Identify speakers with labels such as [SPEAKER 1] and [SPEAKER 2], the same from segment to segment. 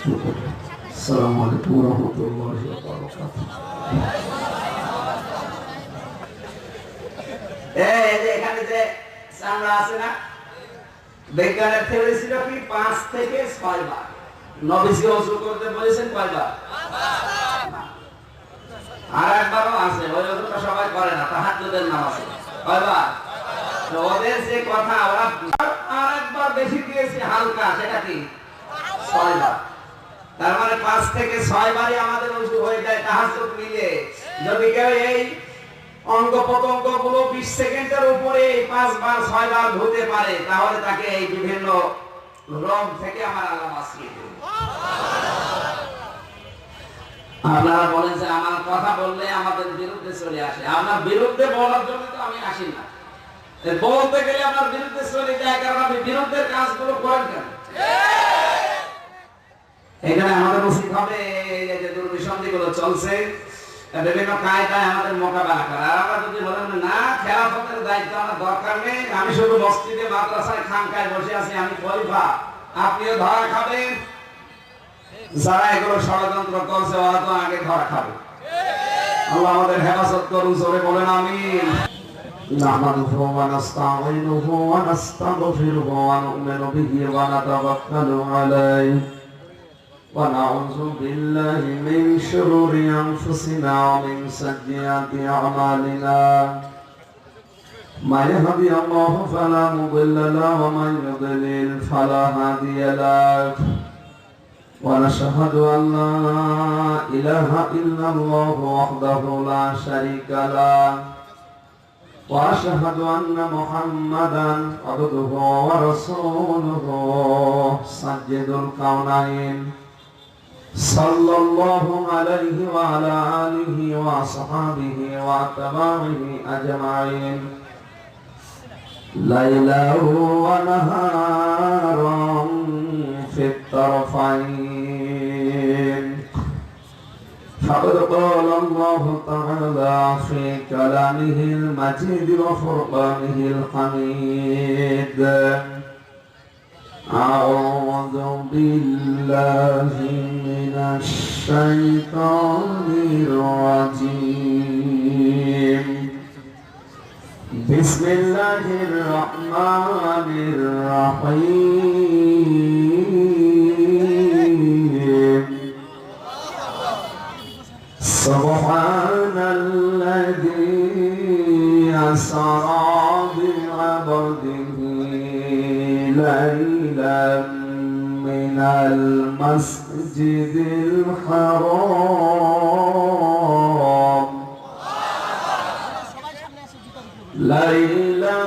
[SPEAKER 1] আসসালামু আলাইকুম ওয়া রাহমাতুল্লাহি ওয়া বারাকাতুহু। এই যে এখানে যে চামড়া আছে না, বিজ্ঞানের থিওরি ছিল কি 5 থেকে 6 বার। নবীজি ওযু করতে বলেছেন কয়বার? 5 বার। আর একবারও আছে, ওই ওযুটা সবাই করে না, তাহাজ্জুদের নামাজে কয়বার? ওদের যে কথা ওরা আর একবার বেশি দিয়েছে হালকা, সেটা কি 6 বার। তার মানে 5 থেকে 6 বারই আমাদের ওযু হয়ে যায় তাহাজ্জুদ মিলে। যদি কেউ এই অঙ্গ প্রত্যঙ্গ গুলো 20 সেকেন্ডের উপরে 5 বার 6 বার ধুতে পারে, তাহলে তাকে এই বিভিন্ন রোগ থেকে আমার আল্লাহ বাঁচিয়ে দেবে। আপনারা বলেন যে আমার কথা বললে আমাদের বিরুদ্ধে চলে আসে। আপনার বিরুদ্ধে বলার জন্য তো আমি আসি না, বলতে গেলে আপনার বিরুদ্ধে চলে যায়, কারণ আপনি বিরুদ্ধের কাজগুলো করেন কেন? এখানে আমাদের উচিত হবে এই যে দুর্বিসন্ধি গুলো চলছে, বিভিন্ন কায়দায় আমাদের মোকাবেলা করা। আর আমরা যদি বলেন না, খেলাফতের দায়িত্ব আমার দরকার নেই, আমি শুধু মসজিদে মাদ্রাসায় খানকায় বসে আছি, আমি খলিফা, আপনিও ধরা খাবেন। যারা এগুলো ষড়যন্ত্র করছে ওরা তো আগে ধরা খাবে। আল্লাহ আমাদের হেফাজত করুন, জোরে বলেন আমিন। নাহমাদুহু ওয়া নাস্তাঈনুহু ওয়া নাস্তাগফিরুহু ওয়া নু'মিনু বিহি ওয়া নাতাওয়াক্কালু আলাইহি ওয়া নাউযু বিল্লাহি মিন শুরুরি আনফুসিনা ওয়া মিন সাইয়্যাতি আমালিনা। মা ইয়াহদিহিল্লাহু ফালা মুদিল্লা লাহু ওয়া মান ইউদ্লিল ফালা হাদিয়া লাহু। ونشهد أن لا إله إلا الله وحده لا شريك له وأشهد أن محمدا عبده ورسوله سيد الكونين صلى الله عليه وعلى آله وصحبه وأتباعه أجمعين ليلا ونهارا في الطرفين. فقد قال الله تعالى في كلامه المجيد وفرقانه الحميد: أعوذ بالله من الشيطان الرجيم. بسم الله الرحمن الرحيم. سبحان الذي أسرى بعبده ليلا من المسجد الحرام ليلا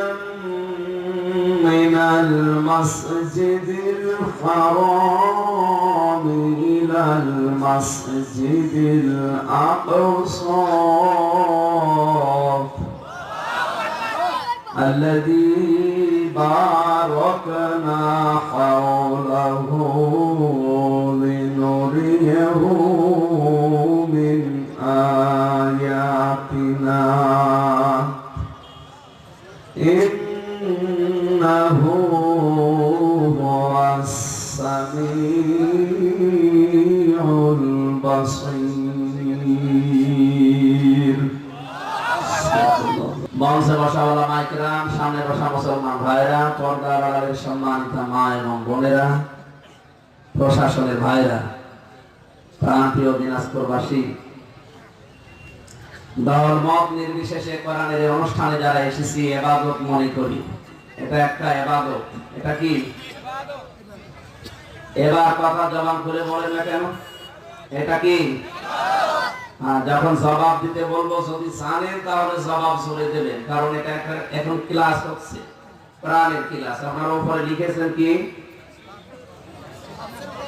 [SPEAKER 1] من المسجد الحرام إلى المسجد الأقصى الذي باركنا حوله لنريه من آياتنا إنه هو السميع البصير. মঞ্চে বসা ওলামায়ে কিরাম, সামনে বসা মুসলমান ভাইরা, পর্দার আড়ালের সম্মানিত মা এবং বোনেরা, প্রশাসনের ভাইরা, প্রান্তীয় দিনাজপুরবাসী, দল মত নির্বিশেষে কোরআনের অনুষ্ঠানে যারা এসেছি, ইবাদত মনে করি। এটা একটা ইবাদত। এটা কি এবার কথা জবান করে বলেন না কেন? এটা কি যখন জবাব দিতে বলবো, যদি জানেন তাহলে জবাব জোরে দেবেন, কারণ এটা এখন ক্লাস হচ্ছে, কোরআনের ক্লাস। আপনারা উপরে লিখেছেন কি?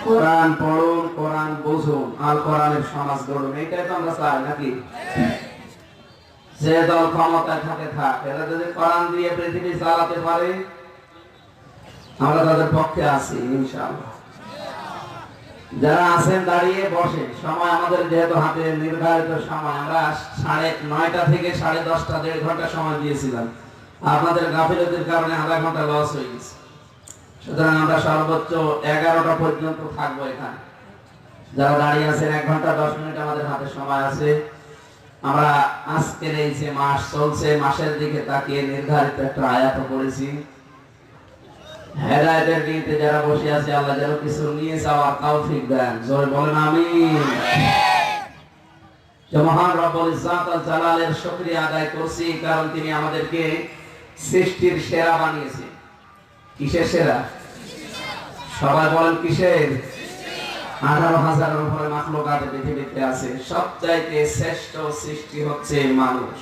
[SPEAKER 1] কোরআন পড়ুন, কোরআন বুঝুন, আর কোরআনের সমাজ গড়ুন। এটাই তো আমরা চাই নাকি? যে দল ক্ষমতায় থাকে থাক, এরা যদি কোরআন দিয়ে পৃথিবী চালাতে পারে, আমরা তাদের পক্ষে আছি ইনশাআল্লাহ। যারা আছেন দাঁড়িয়ে বসে, সময় আমাদের যেহেতু হাতে নির্ধারিত সময়, আমরা 9:30 থেকে 10:30, 1.5 ঘন্টা সময় দিয়েছিলাম। আপনাদের গাফিলতির কারণে আধা ঘন্টা লস হয়ে গেছে। সুতরাং আমরা সর্বোচ্চ 11টা পর্যন্ত থাকবো এখানে। যারা দাঁড়িয়ে আছেন 1 ঘন্টা 10 মিনিট আমাদের হাতে সময় আছে। আমরা আজকের এই যে মাস চলছে, মাসের দিকে তাকিয়ে নির্ধারিত একটা আয়াত পড়েছি। হেদায়েতের নিয়তে যারা বসে আছে আল্লাহ যেন কিছু নিয়ে যাওয়ার তৌফিক দেন। জোরে বলেন আমিন। যে মহান রব্বুল ইজ্জাত আল জালালের শুকরিয়া আদায় করছি, কারণ তিনি আমাদেরকে সৃষ্টির সেরা বানিয়েছেন। কিসের সেরা? সবাই বলেন কিসের? 18,000-এর উপরে মাখলুকাত পৃথিবীতে আছে, সবচাইতে শ্রেষ্ঠ সৃষ্টি হচ্ছে মানুষ।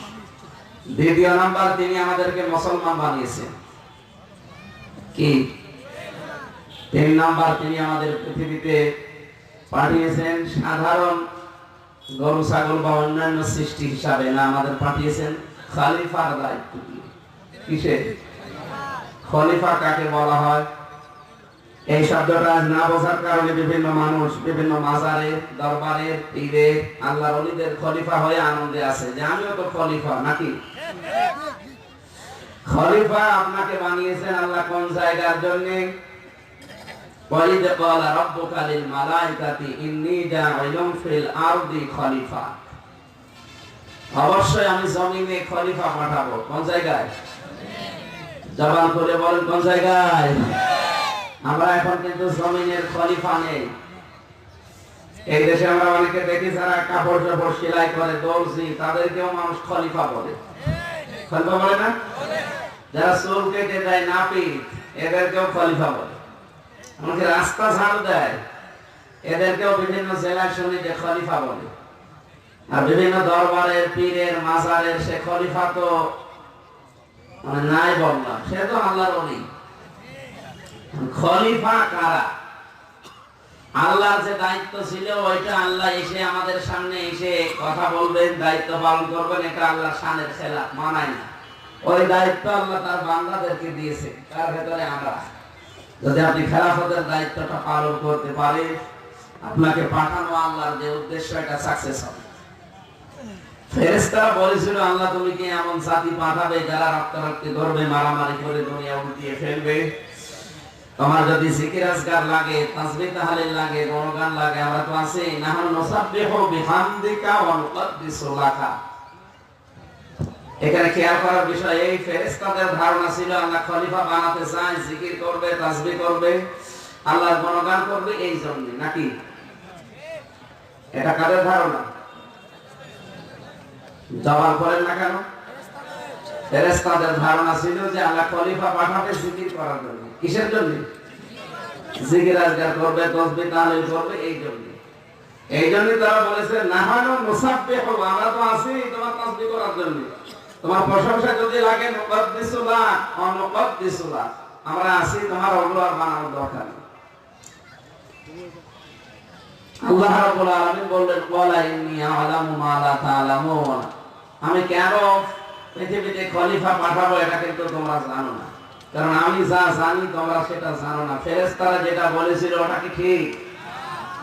[SPEAKER 1] দ্বিতীয় নাম্বার, তিনি আমাদেরকে মুসলমান বানিয়েছেন। কি? 3 নাম্বার, তিনি আমাদের পৃথিবীতে পাঠিয়েছেন সাধারণ গরু ছাগল বা অন্যান্য সৃষ্টি হিসাবে না, আমাদের পাঠিয়েছেন খলিফার দায়িত্ব দিয়ে। কিসে? খলিফা কাকে বলা হয়? এই শব্দটা না বোঝার কারণে বিভিন্ন মানুষ বিভিন্ন মাজারে, দরবারে, পীরে, আল্লাহর ওলিদের খলিফা হয়ে আনন্দে আছে যে আমিও তো খলিফা। নাকি? খলিফা আপনাকে বানিয়েছেন আল্লাহ কোন জায়গার জন্য? ওয়াইদ ক্বালা রাব্বুকা লিল মালাইকাতি ইন্নী জাইলুন ফিল আরদি খলিফা। অবশ্যই আমি জমিনে খলিফা পাঠাবো। কোন জায়গায়? জবান করে বলেন কোন জায়গায়? আমরা এখন কিন্তু জমিনের খলিফা নেই। এই দেশে আমরা অনেকে দেখি যারা কাপড় চোপড় সেলাই করে, দর্জি, তাদেরকেও মানুষ খলিফা বলে। খলিফা বলে না? যারা চুল কেটে দেয়, নাপিত, এদেরকেও খলিফা বলে। এমনকি রাস্তা ঝাড়ু দেয়, এদেরকেও বিভিন্ন জেলায় শুনি যে খলিফা বলে। আর বিভিন্ন দরবারের, পীরের, মাজারের সে খলিফা তো মানে নাই বললাম, সে তো আল্লাহর ওলি। খলিফা কারা? আল্লাহর যে দায়িত্ব ছিল ওইটা আল্লাহ এসে আমাদের সামনে এসে কথা বলবেন, দায়িত্ব পালন করবেন, এটা আল্লাহর শানের খেলাফ, মানায় না। ওই দায়িত্ব আল্লাহ তার বান্দাদেরকে দিয়েছে, তার ভেতরে আমরা। যদি আপনি খেলাফতের দায়িত্বটা পালন করতে পারেন, আপনাকে পাঠানো আল্লাহর যে উদ্দেশ্য, এটা সাকসেস হবে। ফেরেশতারা বলেছিল আল্লাহ তুমি কি এমন জাতি পাঠাবে যারা রক্তারক্তি করবে, মারামারি করে দুনিয়া উল্টিয়ে ফেলবে? তোমার যদি জিকির আজকার লাগে, তাসবিহ তাহলিল লাগে, গুণগান লাগে, আমরা তো আছি। নাহনু নুসাব্বিহু বিহামদিকা ওয়া নুকদ্দিসু লাকা। এখানে খেয়াল করার বিষয়, এই ফেরেশতাদের ধারণা ছিল আল্লাহ খলিফা বানাতে চায়, জিকির করবে, তাসবিহ করবে, আল্লাহর গুণগান করবে, এই জন্য। নাকি? এটা কাদের ধারণা? জবাব করেন না কেন? ফেরেশতাদের ধারণা ছিল যে আল্লাহ খলিফা পাঠাবে জিকির করার জন্য। কিসের জন্য? জিকির আজকার করবে, তাসবিহ তাহলিল করবে, এই জন্য। এই জন্য তারা বলেছে নাহানু নুসাব্বিহু, আমরা তো আছি তোমার তাসবিহ করার জন্য, তোমার প্রশংসা যদি লাগে, নুকদ্দিসু লাক ওয়া নুকদ্দিসু লাক, আমরা আছি, তোমার ওগুলো আর বানানোর দরকার নেই। আল্লাহ রাব্বুল আলামিন বললেন ওয়ালা ইন্নী আ'লামু মা লা তা'লামুন, আমি কেন পৃথিবীতে খলিফা পাঠাবো এটা কিন্তু তোমরা জানো না, কারণ আমি যা জানি তোমরা সেটা জানো না। ফেরেশতারা যেটা বলেছিল ওটা কি ঠিক?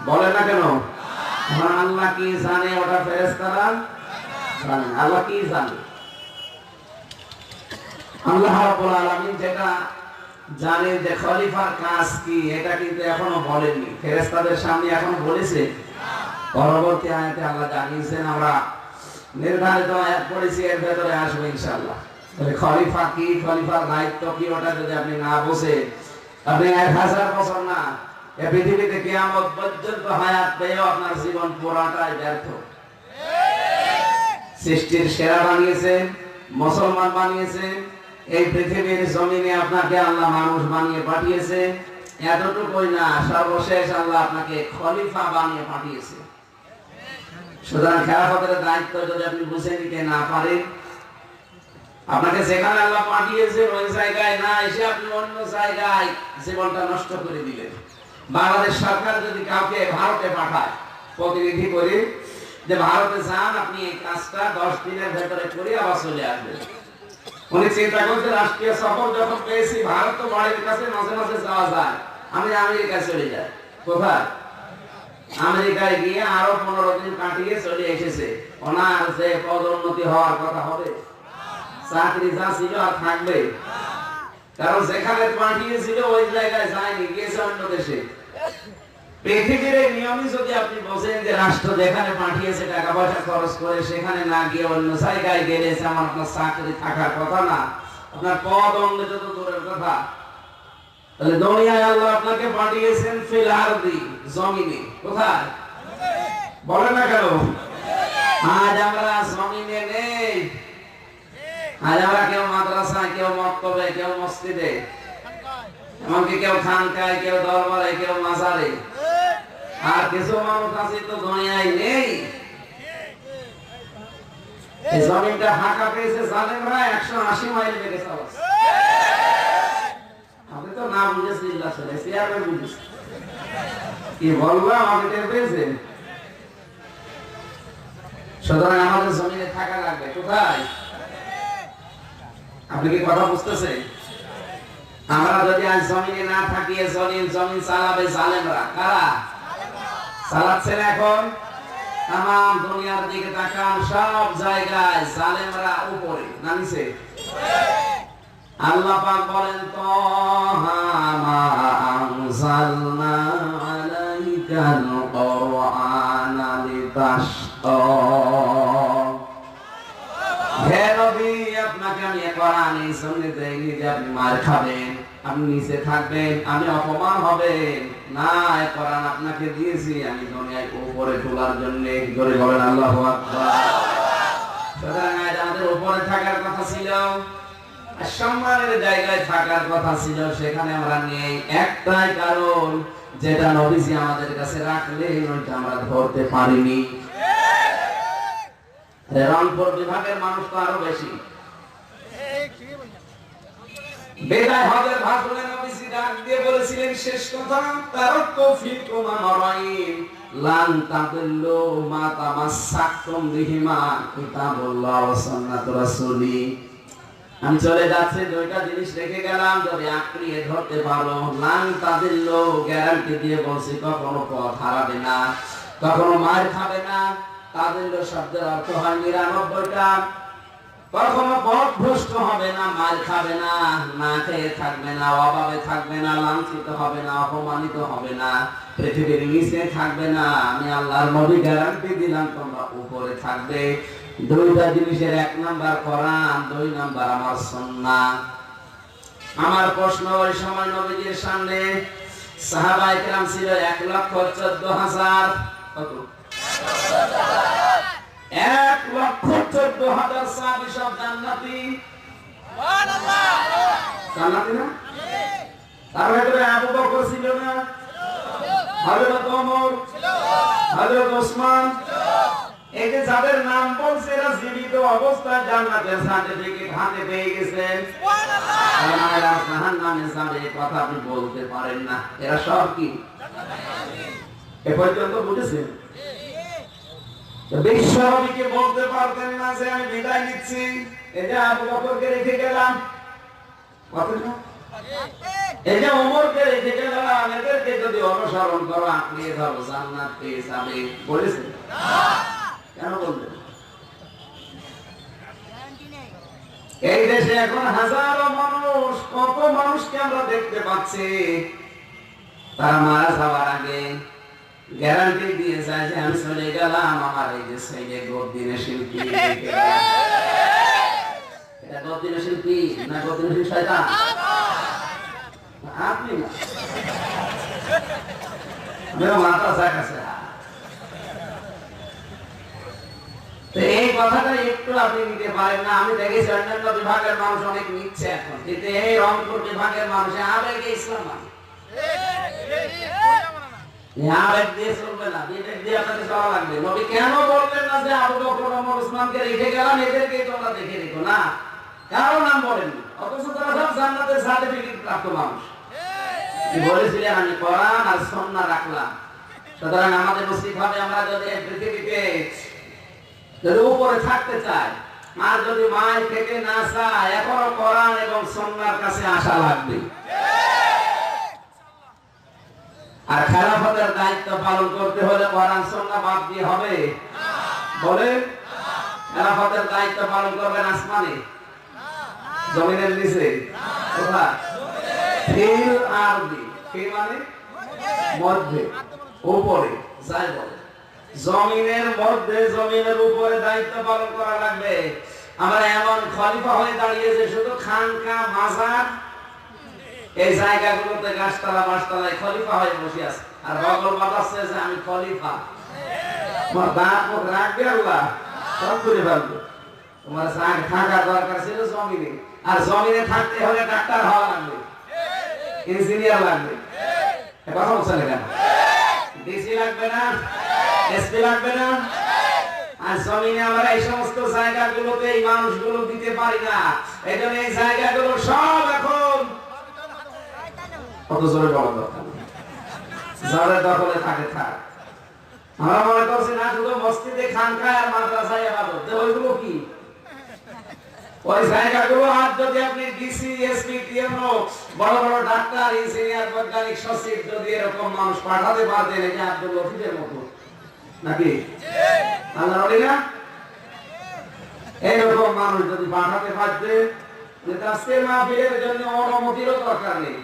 [SPEAKER 1] বলে না কেন? আল্লাহ কি জানে ওটা ফেরেশতারা জানে না। আল্লাহ কি জানে? আল্লাহ রাব্বুল আলামিন যেটা জানেন যে খলিফার কাজ কি, এটা কিন্তু এখনো বলেননি। ফেরেশতাদের সামনে এখনো বলেছে, পরবর্তী আয়াতে আল্লাহ জানিয়েছেন। আমরা নির্ধারিত আয়াত পড়েছি, এর ভেতরে আসবে ইনশাআল্লাহ। তাহলে খলিফা কি, খলিফার দায়িত্ব কি, ওটা যদি আপনি না বোঝেন, আপনি 1000 বছর না, এই পৃথিবীতে কিয়ামত পর্যন্ত হায়াত পেয়েও আপনার জীবন পুরাটাই ব্যর্থ। সৃষ্টির সেরা বানিয়েছেন, মুসলমান বানিয়েছেন, এই পৃথিবীর জমিনে আপনাকে আল্লাহ মানুষ বানিয়ে পাঠিয়েছে। এতটুকুই না, সর্বশেষ আল্লাহ আপনাকে খলিফা বানিয়ে পাঠিয়েছে। সুতরাং খেলাফতের দায়িত্ব যদি আপনি বুঝে নিতে না পারেন, আপনাকে যেখানে আল্লাহ পাঠিয়েছেন ওই জায়গায় না এসে আপনি অন্য জায়গায় জীবনটা নষ্ট করে দিলেন। বাংলাদেশ সরকার যদি কাউকে ভারতে পাঠায় প্রতিনিধি করে, যে ভারতে যান, আপনি এই কাজটা 10 দিনের ভেতরে করে আবার চলে আসবেন। উনি চিন্তা করছে রাষ্ট্রীয় সফর যখন পেয়েছি, ভারত তো বাড়ির কাছে, মাঝে মাঝে যাওয়া যায়, আমি আমেরিকায় চলে যাই। কোথায়? আমেরিকায় গিয়ে আরো 15 দিন কাটিয়ে চলে এসেছে। ওনার যে পদোন্নতি হওয়ার কথা হবে, চাকরি যা ছিল আর থাকবে, কারণ যেখানে পাঠিয়েছিল ওই জায়গায় যায়নি, গিয়েছে অন্য দেশে। পৃথিবীর এই নিয়মই যদি আপনি বলেন যে রাষ্ট্র যেখানে পাঠিয়েছে টাকা পয়সা খরচ করে সেখানে না গিয়ে অন্য জায়গায় গেলে যেমন আপনার চাকরি থাকার কথা না, আপনার পদ উন্নত তো দূরের কথা। তাহলে দুনিয়ায় আল্লাহ আপনাকে পাঠিয়েছেন ফিল আরদি, জমিনে। কোথায় বলেন না কেন? আজ আমরা জমিনে নেই। আজ আমরা কেউ মাদ্রাসায়, কেউ মক্তবে, কেউ মসজিদে, এমনকি কেউ খানকায়, কেউ দরবারে, কেউ মাজারে। আর কিছু মানুষ আছে তো দুনিয়ায় নেই। এই জমিনটা ফাঁকা পেয়েছে জালেমরা 180 মাইল বেগে চালাচ্ছে। আপনি তো না বুঝে চিল্লা চলেছি, আর বুঝেছি কি বললাম, আপনি টের পেয়েছেন? সুতরাং আমাদের জমিনে থাকা লাগবে। কোথায়? আপনি কি কথা বুঝতেছেন? আমরা যদি আজ জমিনে না থাকি, জমিন চালাবে জালেমরা। কারা চালাচ্ছেন এখন? তামাম দুনিয়ার দিকে তাকান, সব জায়গায় জালেমরা উপরে না নিচে? আল্লাহ পাক বলেন তাহা মা আনজালনা আলাইকাল কুরআনা লিতাশকা। হে নবী, আপনাকে আমি কোরআনে শুনতে দেইনি যে আপনি মার খাবেন, আপনি নিচে থাকবেন, আমি অপমান হবেন না। এই কোরআন আপনাকে দিয়েছি আমি দুনিয়ায় উপরে তোলার জন্য। জোরে বলেন আল্লাহু আকবার। সুতরাং আজ আমাদের উপরে থাকার কথা ছিল, সম্মানের জায়গায় থাকার কথা ছিল, সেখানে আমরা নেই। একটাই কারণ, যেটা নবীজি আমাদের কাছে রাখলেন ওইটা আমরা ধরতে পারিনি। রংপুর বিভাগের মানুষ তো আরো বেশি। বিদায় হজের ভাষণে নবীজি ডাক দিয়ে বলেছিলেন শেষ কথা, তারাক্তু ফিকুম আমরাইন লান তাদিল্লু মা তামাসসাকতুম বিহিমা কিতাবুল্লাহ ওয়া সুন্নাতুর রাসূলি। আমি চলে যাচ্ছি, দুইটা জিনিস রেখে গেলাম, যদি আঁকড়িয়ে ধরতে পারো লান তাদিল্লু, গ্যারান্টি দিয়ে বলছি কখনো পথ হারাবে না, কখনো মার খাবে না। তাদিল্লু শব্দের অর্থ হয় 99টা। কখনো পথভ্রষ্ট হবে না, মার খাবে না, না খেয়ে থাকবে না, অভাবে থাকবে না, লাঞ্ছিত হবে না, অপমানিত হবে না, পৃথিবীর নিচে থাকবে না। আমি আল্লাহর নবী গ্যারান্টি দিলাম তোমরা উপরে থাকবে। দুইটা জিনিসের, 1 নাম্বার কোরআন, 2 নাম্বার আমার সুন্নাহ। আমার প্রশ্ন, ওই সময় নবীজির সামনে সাহাবায়ে কেরাম ছিল 1,14,000। কত? 1,14,000 সাহাবী, সব জান্নাতি। সুবহানাল্লাহ। জান্নাতি না? তার ভিতরে আবু বকর ছিল না? হযরত ওমর ছিল, হযরত ওসমান ছিল। এই যে যাদের নাম বলছে এরা জীবিত অবস্থায় জান্নাতের সার্টিফিকেট হাতে পেয়ে গেছেন। সুবহানাল্লাহ। এরা জাহান্নামে যাবে, এই কথা আপনি বলতে পারেন না। এরা সব কি জান্নাতি? এ পর্যন্ত বুঝেছেন? বিশ্বনবীকে বলতে পারতেন না যে আমি বিদায় নিচ্ছি, এই যে আবু বকরকে রেখে গেলাম, কথা এই যে ওমরকে রেখে গেলাম, এদেরকে যদি অনুসরণ করো আঁকড়িয়ে ধরো জান্নাত পেয়ে যাবে, বলেছেন না? কেন বললেন? এই দেশে এখন হাজারো মানুষ, কত মানুষকে আমরা দেখতে পাচ্ছি, তারা মারা যাওয়ার আগে গ্যারান্টি দিয়ে যায় যে আমি চলে গেলাম, আমার এই যে ছেলে গদ্দিনে শিল্পী। এটা গদ্দিনে শিল্পী না গদ্দিনে শিল্পী? শয়তান আপনি না, মেরা মাথা জাগাছে। তো এই কথাটা একটু আপনি নিতে পারেন না। আমি দেখেছি অন্যান্য বিভাগের মানুষ অনেক নিচ্ছে এখন, কিন্তু এই রংপুর বিভাগের মানুষ আবেগে ইসলাম মানে। আবেগ দিয়ে চলবে না, বিবেক দিয়ে আপনাকে চলা লাগবে। নবী কেন বললেন না যে আবু বকর ওমর ওসমানকে রেখে গেলাম, এদেরকেই তোমরা দেখে রেখো না? কারো নাম বলেন, অথচ তারা সব জান্নাতের সার্টিফিকেট প্রাপ্ত মানুষ। বলেছিলেন আমি কোরআন আর সুন্নাহ রাখলাম। সুতরাং আমাদের উচিত হবে, আমরা যদি এই পৃথিবীতে যদি উপরে থাকতে চাই, আর যদি মায়ের থেকে না চায়, এখনো কোরআন এবং সুন্নাহর কাছে আসা লাগবে। আর খেলাফতের দায়িত্ব পালন করতে হলে কোরআন সুন্নাহ বাদ দিয়ে হবে না। বলে খেলাফতের দায়িত্ব পালন করবেন আসমানে, জমিনের নিচে? কোথায়? ফিল আরদি। ফি মানে মধ্যে, উপরে যাই বলে জমিনের মধ্যে জমিনের উপরে দায়িত্ব পালন করা লাগবে। আমরা এমন খলিফা হয়ে দাঁড়িয়েছে শুধু খানকা মাজার এই জায়গাগুলোতে গাছতলা মাছতলায় খলিফা হয়ে বসে আছে আর বগল বাতাচ্ছে যে আমি খলিফা। তোমার দাঁত মুখ রাখবে আল্লাহ সব করে ফেলবে। তোমার থাকার দরকার ছিল জমিনে, আর জমিনে থাকতে হলে ডাক্তার হওয়া লাগবে, ইঞ্জিনিয়ার লাগবে, কথা বলছে না কেন? ডিসি লাগবে না, এসপি লাগবে না? আর জমিনে আমরা এই সমস্ত জায়গাগুলোতে এই মানুষগুলো দিতে পারি না। এই জন্য এই জায়গাগুলো সব এখন কত জোরে বলা দরকার, যাদের দখলে থাকে থাক। আমরা মনে করছি না শুধু মসজিদে খানকা আর মাদ্রাসায় ইবাদত, ওইগুলো কি? ওই জায়গাগুলো আর যদি আপনি ডিসি এসপি টিএমও বড় বড় ডাক্তার ইঞ্জিনিয়ার বৈজ্ঞানিক সচিব যদি এরকম মানুষ পাঠাতে পারতেন এই যে আব্দুল লতিফের মতো নাকি আল্লাহ বলি না এইরকম মানুষ যদি পাঠাতে পারতেন যে তাফসীর মাহফিলের জন্য অনুমতিরও দরকার নেই।